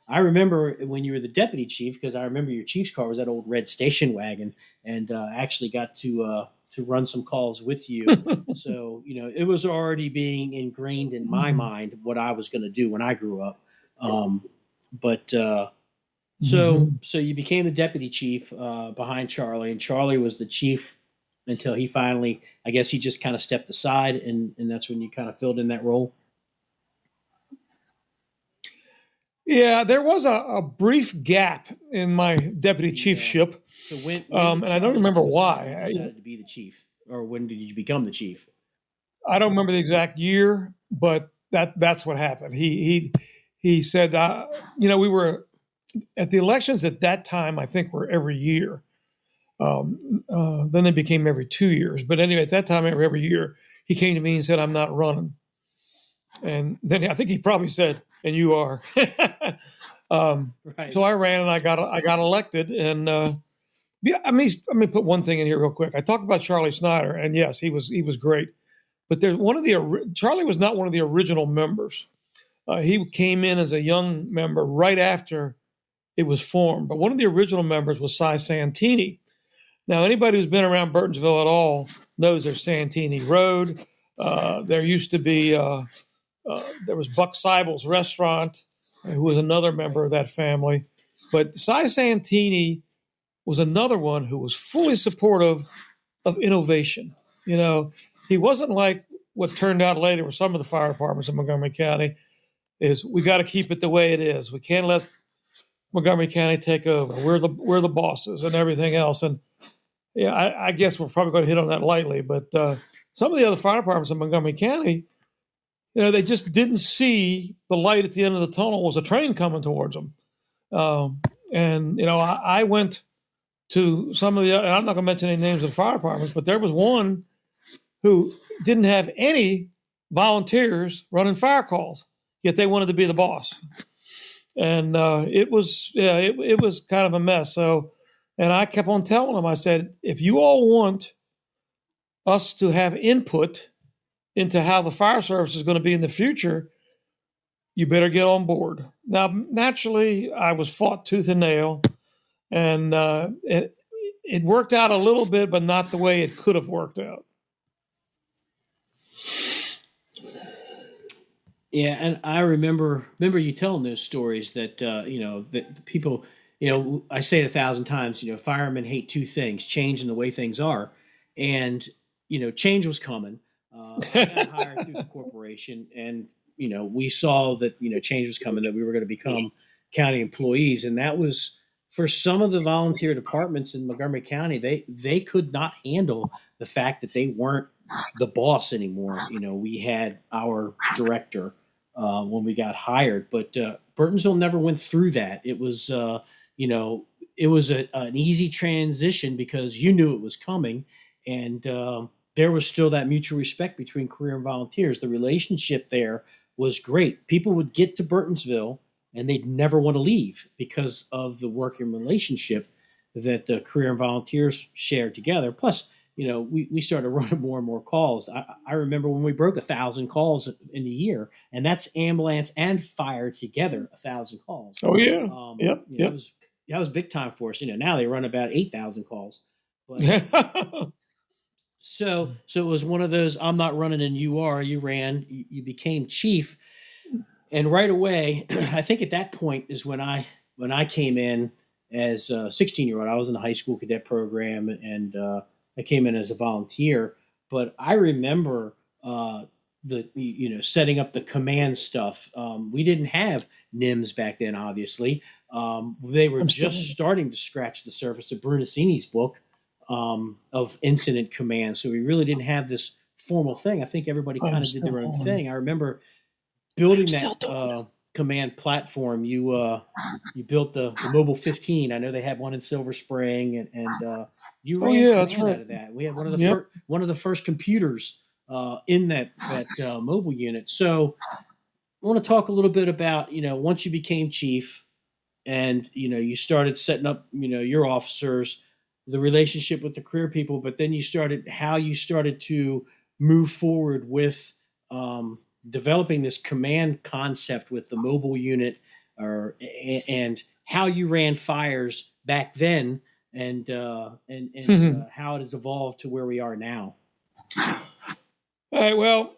I remember when you were the deputy chief, because I remember your chief's car was that old red station wagon, and actually got to run some calls with you. So it was already being ingrained in my mind what I was going to do when I grew up. But So you became the deputy chief behind Charlie, and Charlie was the chief until he finally, I guess he just kind of stepped aside, and that's when you kind of filled in that role. Yeah, there was a brief gap in my deputy chiefship. So when and I don't remember why. You decided to be the chief, or when did you become the chief? I don't remember the exact year, but that's what happened. He said, we were at the elections at that time, I think were every year. Then they became every 2 years. But anyway, at that time, every year, he came to me and said, "I'm not running." And then I think he probably said, "And you are." Right. So I ran and I got elected. And let me put one thing in here real quick. I talked about Charlie Snyder, and yes, he was great. But Charlie was not one of the original members. He came in as a young member right after it was formed. But one of the original members was Cy Santini. Now, anybody who's been around Burtonsville at all knows there's Santini Road. There used to be, there was Buck Seibel's restaurant, who was another member of that family. But Cy Santini was another one who was fully supportive of innovation. He wasn't like what turned out later with some of the fire departments in Montgomery County. is we got to keep it the way it is. We can't let Montgomery County take over. We're the bosses and everything else. And yeah, I guess we're probably going to hit on that lightly, but some of the other fire departments in Montgomery County, they just didn't see the light at the end of the tunnel was a train coming towards them. I went to some of the, and I'm not going to mention any names of the fire departments, but there was one who didn't have any volunteers running fire calls, yet they wanted to be the boss. And it was kind of a mess. So, and I kept on telling them, I said, if you all want us to have input into how the fire service is going to be in the future, you better get on board. Now, naturally, I was fought tooth and nail, and it worked out a little bit, but not the way it could have worked out. Yeah, and I remember you telling those stories that that the people, I say it 1,000 times. Firemen hate two things: change and the way things are. And change was coming. I got hired through the corporation, and we saw that change was coming, that we were going to become county employees, and that was for some of the volunteer departments in Montgomery County. They could not handle the fact that they weren't the boss anymore. We had our director when we got hired, but Burtonsville never went through that. It was it was an easy transition because you knew it was coming, and there was still that mutual respect between career and volunteers. The relationship there was great. People would get to Burtonsville and they'd never want to leave because of the working relationship that the career and volunteers shared together. Plus, we started running more and more calls. I remember when we broke 1,000 calls in a year, and that's ambulance and fire together, 1,000 calls. Oh yeah, yep. That was big time for us. Now they run about 8,000 calls. But, so it was one of those, I'm not running and you are. You ran. You became chief, and right away, I think at that point is when I came in as a 16-year-old. I was in the high school cadet program, and I came in as a volunteer. But I remember setting up the command stuff. We didn't have NIMS back then, obviously. They were just starting to scratch the surface of Brunacini's book of incident command. So we really didn't have this formal thing. I think everybody kind of did their own thing. I remember building that command platform. You built the Mobile 15. I know they had one in Silver Spring, and you ran command out of that. We had one of the first computers in that mobile unit. So I want to talk a little bit about once you became chief, and you started setting up your officers, the relationship with the career people, but then you started to move forward with developing this command concept with the mobile unit, and how you ran fires back then, and how it has evolved to where we are now. All right. Well,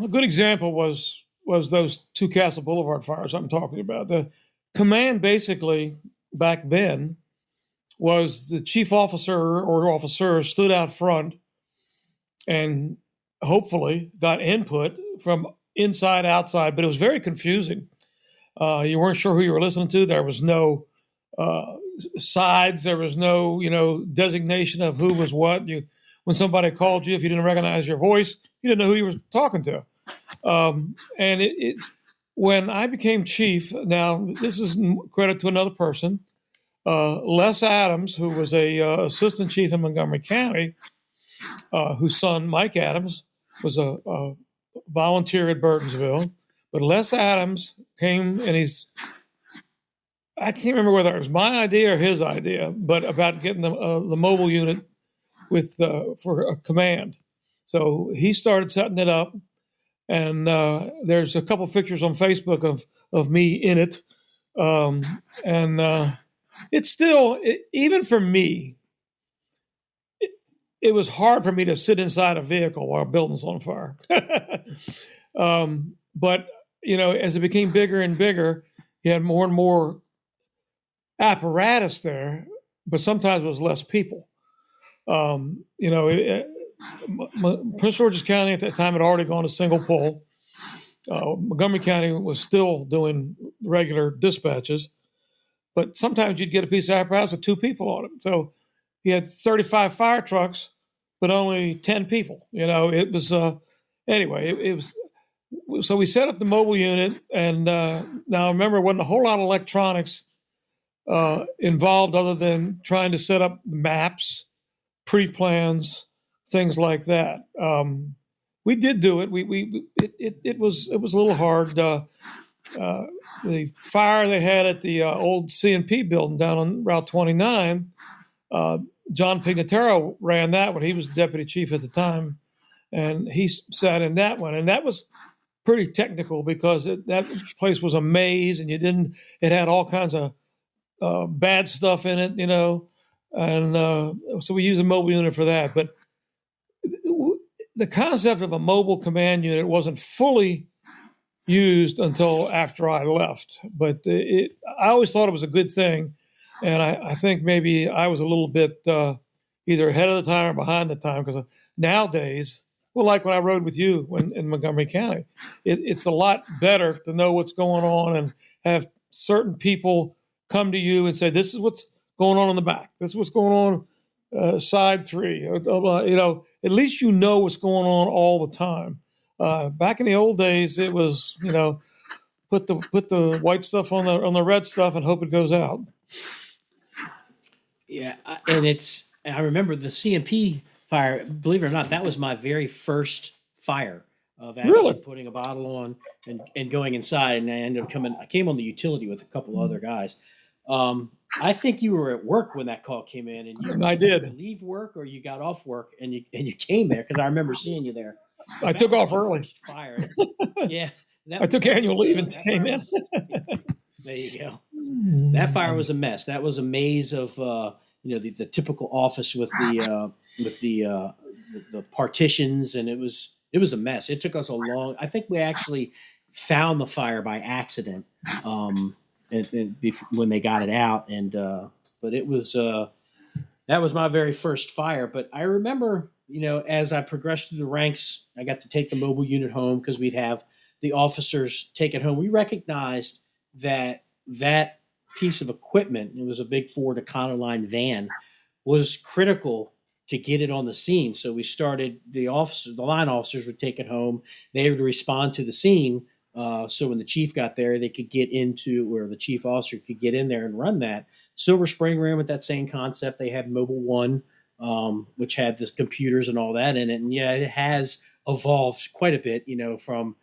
a good example was those two Castle Boulevard fires I'm talking about. The command basically back then was the chief officer or officers stood out front and hopefully got input from inside, outside, but it was very confusing. You weren't sure who you were listening to. There was no sides. There was no, designation of who was what. When somebody called you, if you didn't recognize your voice, you didn't know who you were talking to. And when I became chief, now this is credit to another person, Les Adams, who was a assistant chief in Montgomery County, whose son, Mike Adams, was a volunteer at Burtonsville. But Les Adams came, and I can't remember whether it was my idea or his idea, but about getting the mobile unit for a command. So he started setting it up, and there's a couple pictures on Facebook of me in it. It's still, even for me, it was hard for me to sit inside a vehicle while a building's on fire. But, as it became bigger and bigger, you had more and more apparatus there, but sometimes it was less people. Prince George's County at that time had already gone to single pole. Montgomery County was still doing regular dispatches, but sometimes you'd get a piece of apparatus with 2 people on it. So you had 35 fire trucks, but only 10 people. It was anyway. It was so we set up the mobile unit, and now remember, there wasn't a whole lot of electronics involved other than trying to set up maps, pre-plans, things like that. We did do it. It was a little hard. The fire they had at the old C&P building down on Route 29, John Pignataro ran that one. He was the deputy chief at the time, and he sat in that one. And that was pretty technical because that place was a maze, and it had all kinds of bad stuff in it, and so we used a mobile unit for that. But the concept of a mobile command unit wasn't fully used until after I left. But I always thought it was a good thing, and I think maybe I was a little bit either ahead of the time or behind the time, because nowadays, well, like when I rode with you in Montgomery County, it's a lot better to know what's going on and have certain people come to you and say, this is what's going on in the back. This is what's going on side 3. At least you know what's going on all the time. Back in the old days, it was, put the white stuff on the red stuff and hope it goes out. Yeah, and I remember the CMP fire, believe it or not, that was my very first fire of actually putting a bottle on and going inside. And I came on the utility with a couple other guys. I think you were at work when that call came in, and I did leave work or you got off work and you came there, because I remember seeing you there. I took off early. Fire. Yeah. I took annual leave and came in. There you go. That fire was a mess. That was a maze of the typical office with the partitions, and it was a mess. It took us a long. I think we actually found the fire by accident when they got it out, but it was that was my very first fire. But I remember, as I progressed through the ranks, I got to take the mobile unit home because we'd have the officers take it home. We recognized that piece of equipment, it was a big Ford Econoline van, was critical to get it on the scene. So we started, the line officers would take it home. They would respond to the scene. So when the chief got there, they could get into, or the chief officer could get in there and run that. Silver Spring ran with that same concept. They had Mobile One, which had the computers and all that in it. And yeah, it has evolved quite a bit, from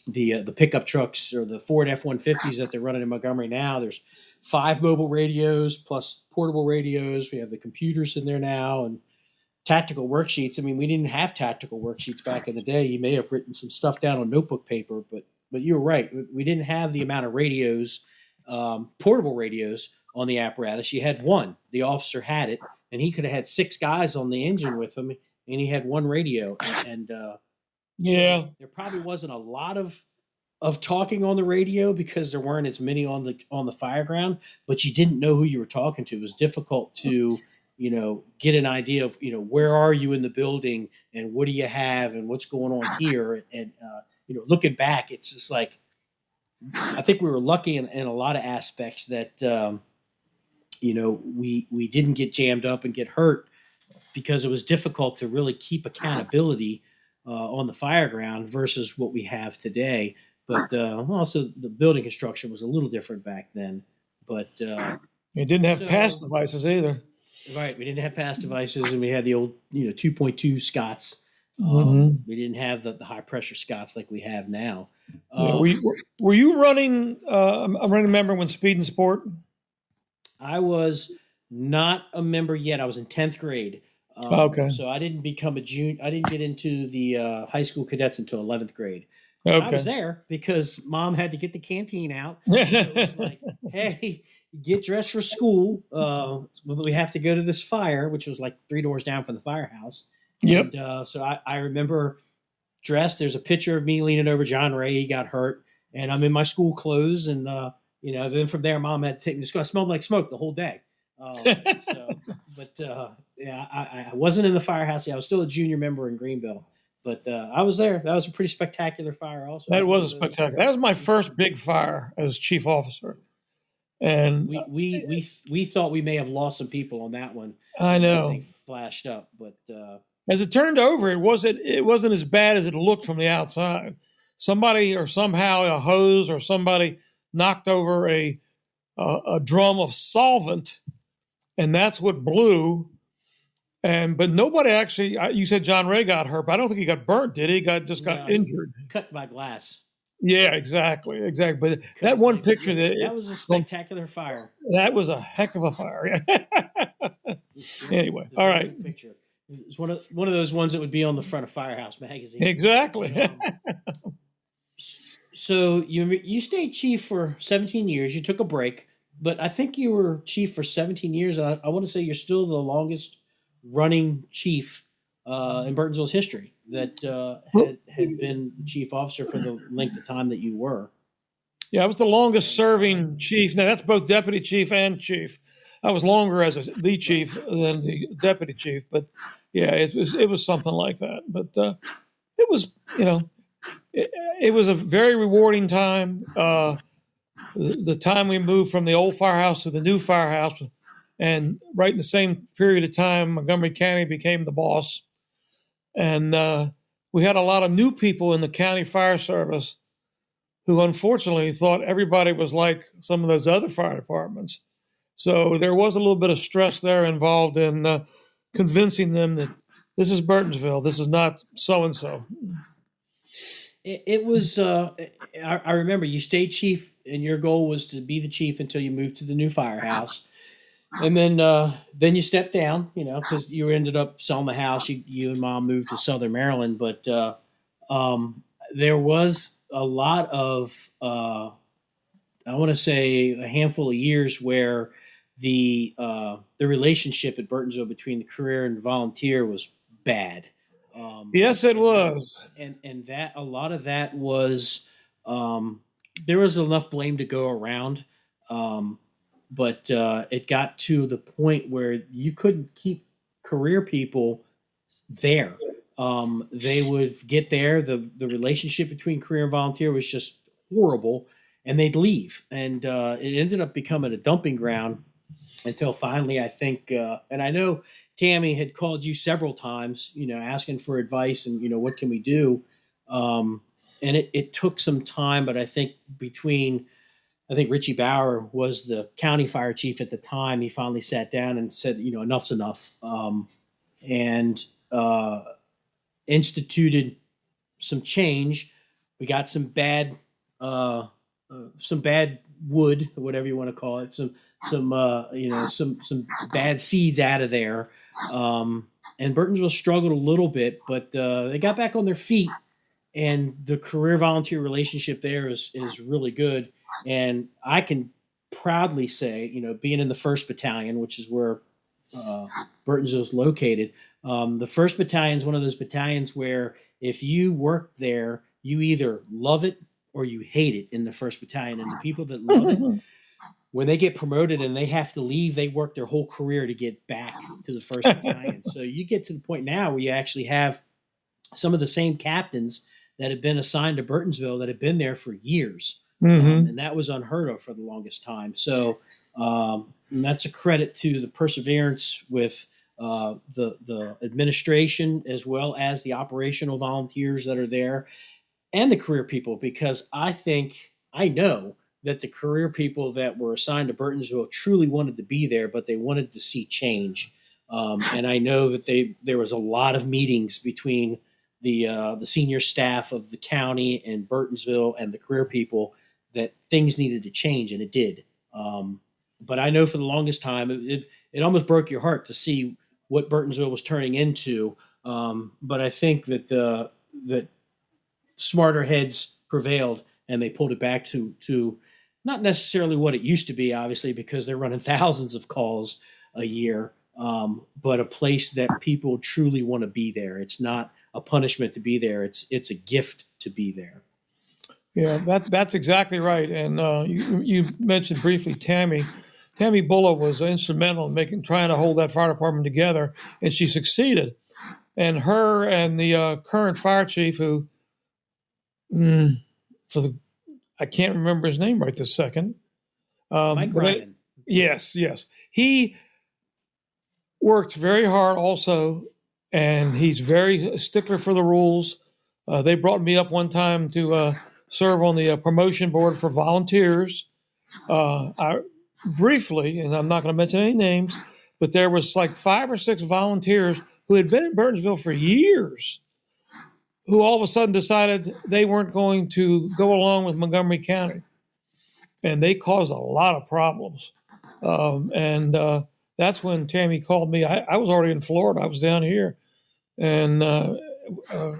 the pickup trucks or the Ford F-150s that they're running in Montgomery now. There's 5 mobile radios plus portable radios. We have the computers in there now and tactical worksheets. I mean, we didn't have tactical worksheets back in the day. You may have written some stuff down on notebook paper, but you were right. We didn't have the amount of radios, portable radios on the apparatus. You had one. The officer had it, and he could have had 6 guys on the engine with him, and he had one radio. Yeah, so there probably wasn't a lot of talking on the radio because there weren't as many on the fire ground, but you didn't know who you were talking to. It was difficult to, get an idea of, where are you in the building and what do you have and what's going on here. And looking back, it's just like, I think we were lucky in a lot of aspects that, we didn't get jammed up and get hurt because it was difficult to really keep accountability on the fire ground versus what we have today. But also the building construction was a little different back then. But you didn't have pass devices either. Right. We didn't have pass devices, and we had the old 2.2 Scots. We didn't have the high pressure Scots like we have now. Were you running? I'm running a member when Speed and Sport. I was not a member yet. I was in 10th grade. Okay. So I didn't become a junior. I didn't get into the high school cadets until 11th grade. Okay. I was there because Mom had to get the canteen out. So it was like, hey, get dressed for school. We have to go to this fire, which was like 3 doors down from the firehouse. Yep. And, so I remember dressed. There's a picture of me leaning over John Ray. He got hurt, and I'm in my school clothes. And then from there, Mom had to take me to school. I smelled like smoke the whole day. I wasn't in the firehouse yet. I was still a junior member in Greenbelt. But I was there. That was a pretty spectacular fire. Also, it That was one was a of those. spectacular. That was my first big fire as chief officer, and We thought we may have lost some people on that one I when that know. thing flashed up, but As it turned over, it wasn't as bad as it looked from the outside. Somebody or somehow a hose or somebody knocked over a drum of solvent, and that's what blew. But nobody actually. You said John Ray got hurt, but I don't think he got burnt. Did he? Got no, injured. cut by glass. Yeah, exactly. But that one picture that was a spectacular fire. That was a heck of a fire. Anyway, all right. Picture. It's one of those ones that would be on the front of Firehouse magazine. Exactly. So you stayed chief for 17 years. You took a break, but I think you were chief for 17 years. I want to say you're still the longest running chief in Burtonsville's history that had been chief officer for the length of time that you were. Yeah, I was the longest serving chief. Now that's both deputy chief and chief. I was longer as the chief than the deputy chief, but yeah, it was something like that. But it was, it was a very rewarding time. The time we moved from the old firehouse to the new firehouse, and right in the same period of time, Montgomery County became the boss, and we had a lot of new people in the county fire service who unfortunately thought everybody was like some of those other fire departments. So there was a little bit of stress there involved in convincing them that this is Burtonsville, this is not so-and-so. It was, I remember you stayed chief and your goal was to be the chief until you moved to the new firehouse. And then you stepped down, because you ended up selling the house. You and Mom moved to Southern Maryland, but there was a lot of, I want to say a handful of years where the relationship at Burtonsville between the career and volunteer was bad. Yes, it was. And that a lot of that was there was enough blame to go around. But it got to the point where you couldn't keep career people there. They would get there. The relationship between career and volunteer was just horrible, and they'd leave. And it ended up becoming a dumping ground until finally, I think, and I know Tammy had called you several times, asking for advice and, what can we do? And it took some time, but I think Richie Bauer was the county fire chief at the time. He finally sat down and said, enough's enough. And instituted some change. We got some bad wood, or whatever you want to call it. Some bad seeds out of there. And Burtonsville struggled a little bit, but they got back on their feet, and the career volunteer relationship there is really good. And I can proudly say, being in the 1st Battalion, which is where Burtonsville is located, the 1st Battalion is one of those battalions where if you work there, you either love it or you hate it in the 1st Battalion. And the people that love it, when they get promoted and they have to leave, they work their whole career to get back to the 1st Battalion. So you get to the point now where you actually have some of the same captains that have been assigned to Burtonsville that have been there for years. And that was unheard of for the longest time. So and that's a credit to the perseverance with the administration, as well as the operational volunteers that are there and the career people, because I know that the career people that were assigned to Burtonsville truly wanted to be there, but they wanted to see change. And I know that there was a lot of meetings between the senior staff of the county and Burtonsville and the career people that things needed to change, and it did. But I know for the longest time, it almost broke your heart to see what Burtonsville was turning into. But I think that that smarter heads prevailed, and they pulled it back to not necessarily what it used to be, obviously, because they're running thousands of calls a year, but a place that people truly want to be there. It's not a punishment to be there. It's a gift to be there. Yeah, that's exactly right. And you mentioned briefly Tammy. Tammy Bulla was instrumental in trying to hold that fire department together, and she succeeded. and her and the current fire chief, who I can't remember his name right this second. Mike Ryman. Yes. He worked very hard also, and he's very stickler for the rules. They brought me up one time to serve on the promotion board for volunteers. I briefly, and I'm not going to mention any names, but there was like 5 or 6 volunteers who had been in Burtonsville for years, who all of a sudden decided they weren't going to go along with Montgomery County. And they caused a lot of problems. And that's when Tammy called me. I was already in Florida. I was down here. And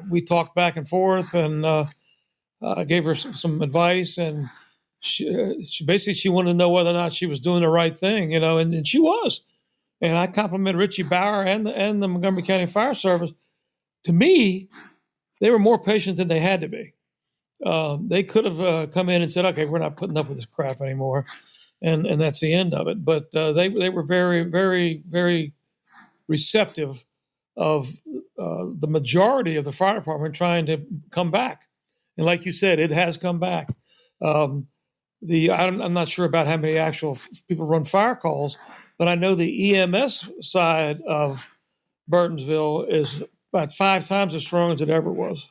we talked back and forth, and I gave her some advice. And she basically, she wanted to know whether or not she was doing the right thing, and she was. And I complimented Richie Bauer and the Montgomery County Fire Service. To me, they were more patient than they had to be. They could have come in and said, "Okay, we're not putting up with this crap anymore," and that's the end of it. But they were very, very, very receptive of the majority of the fire department trying to come back. And like you said, it has come back. I'm not sure about how many actual people run fire calls, but I know the EMS side of Burtonsville is about 5 times as strong as it ever was.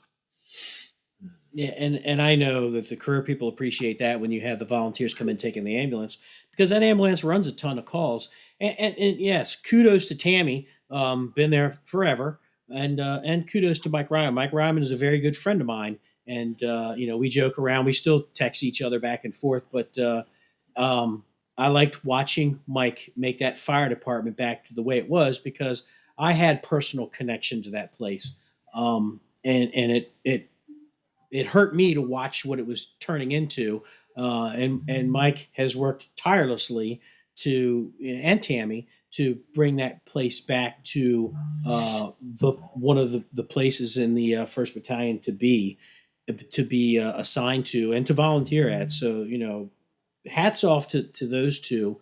Yeah, and I know that the career people appreciate that when you have the volunteers come in taking the ambulance, because that ambulance runs a ton of calls. And yes, kudos to Tammy, been there forever, and kudos to Mike Ryman. Mike Ryman is a very good friend of mine, and we joke around. We still text each other back and forth, but I liked watching Mike make that fire department back to the way it was, because I had personal connection to that place, and it hurt me to watch what it was turning into. And Mike has worked tirelessly and Tammy, to bring that place back to one of the places in the 1st Battalion to be assigned to and to volunteer at. So, hats off to those two.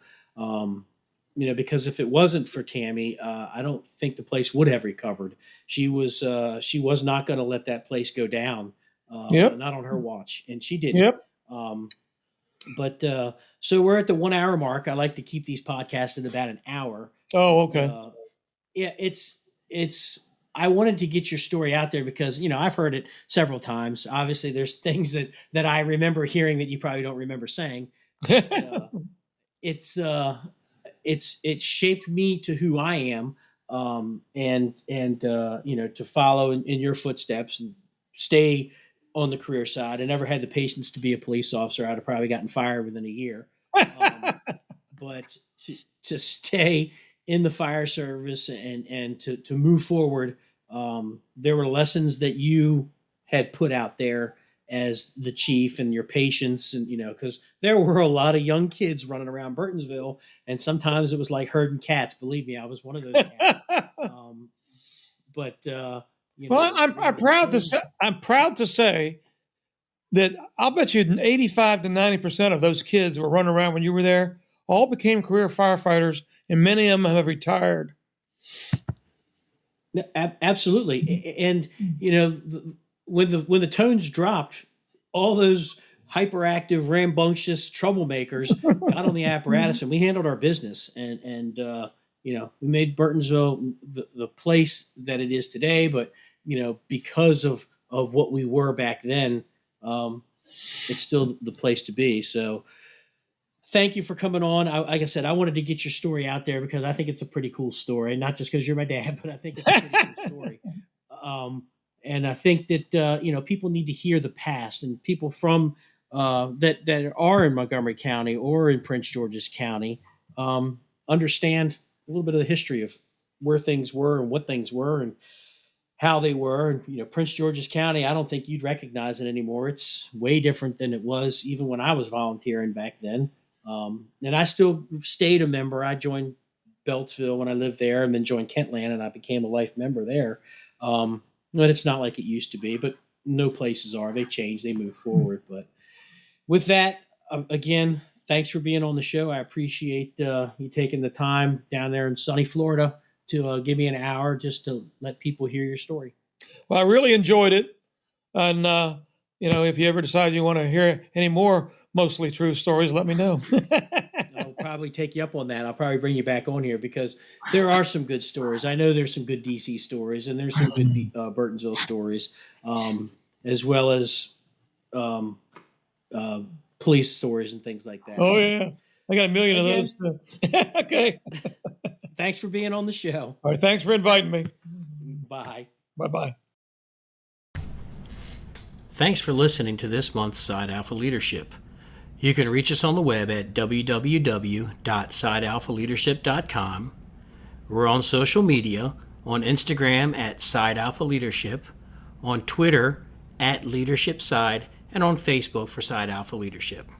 Because if it wasn't for Tammy, I don't think the place would have recovered. She was not going to let that place go down. Not on her watch, and she didn't. Yep. But so we're at the 1 hour mark. I like to keep these podcasts at about an hour. Oh, okay. Yeah, it's. I wanted to get your story out there because I've heard it several times. Obviously, there's things that I remember hearing that you probably don't remember saying. But, it's shaped me to who I am, and to follow in your footsteps and stay on the career side. I never had the patience to be a police officer. I'd have probably gotten fired within a year. But to stay in the fire service and to move forward, there were lessons that you had put out there as the chief, and your patience, and because there were a lot of young kids running around Burtonsville, and sometimes it was like herding cats. Believe me, I was one of those cats. Well, I'm proud to say. I'm proud to say that I'll bet you 85 to 90% of those kids that were running around when you were there all became career firefighters, and many of them have retired. Absolutely, and when the tones dropped, all those hyperactive, rambunctious troublemakers got on the apparatus, and we handled our business, and we made Burtonsville the place that it is today. But because of what we were back then, it's still the place to be. So thank you for coming on. Like I said, I wanted to get your story out there because I think it's a pretty cool story, not just because you're my dad, but I think it's a pretty cool story. And I think that people need to hear the past, and people from that are in Montgomery County or in Prince George's County understand a little bit of the history of where things were and what things were and how they were. And Prince George's County, I don't think you'd recognize it anymore. It's way different than it was even when I was volunteering back then. And I still stayed a member. I joined Beltsville when I lived there, and then joined Kentland, and I became a life member there. But it's not like it used to be, but no places are. They change, they move forward. But with that, again, thanks for being on the show. I appreciate you taking the time down there in sunny Florida to give me an hour just to let people hear your story. Well, I really enjoyed it. And, if you ever decide you want to hear any more mostly true stories, let me know. I'll probably take you up on that. I'll probably bring you back on here because there are some good stories. I know there's some good DC stories and there's some good Burtonsville stories, as well as police stories and things like that. Oh, yeah. I got a million of those too. Okay. Thanks for being on the show. All right. Thanks for inviting me. Bye. Bye-bye. Thanks for listening to this month's Side Alpha Leadership. You can reach us on the web at www.sidealphaleadership.com. We're on social media, on Instagram at Side Alpha Leadership, on Twitter at Leadership Side, and on Facebook for Side Alpha Leadership.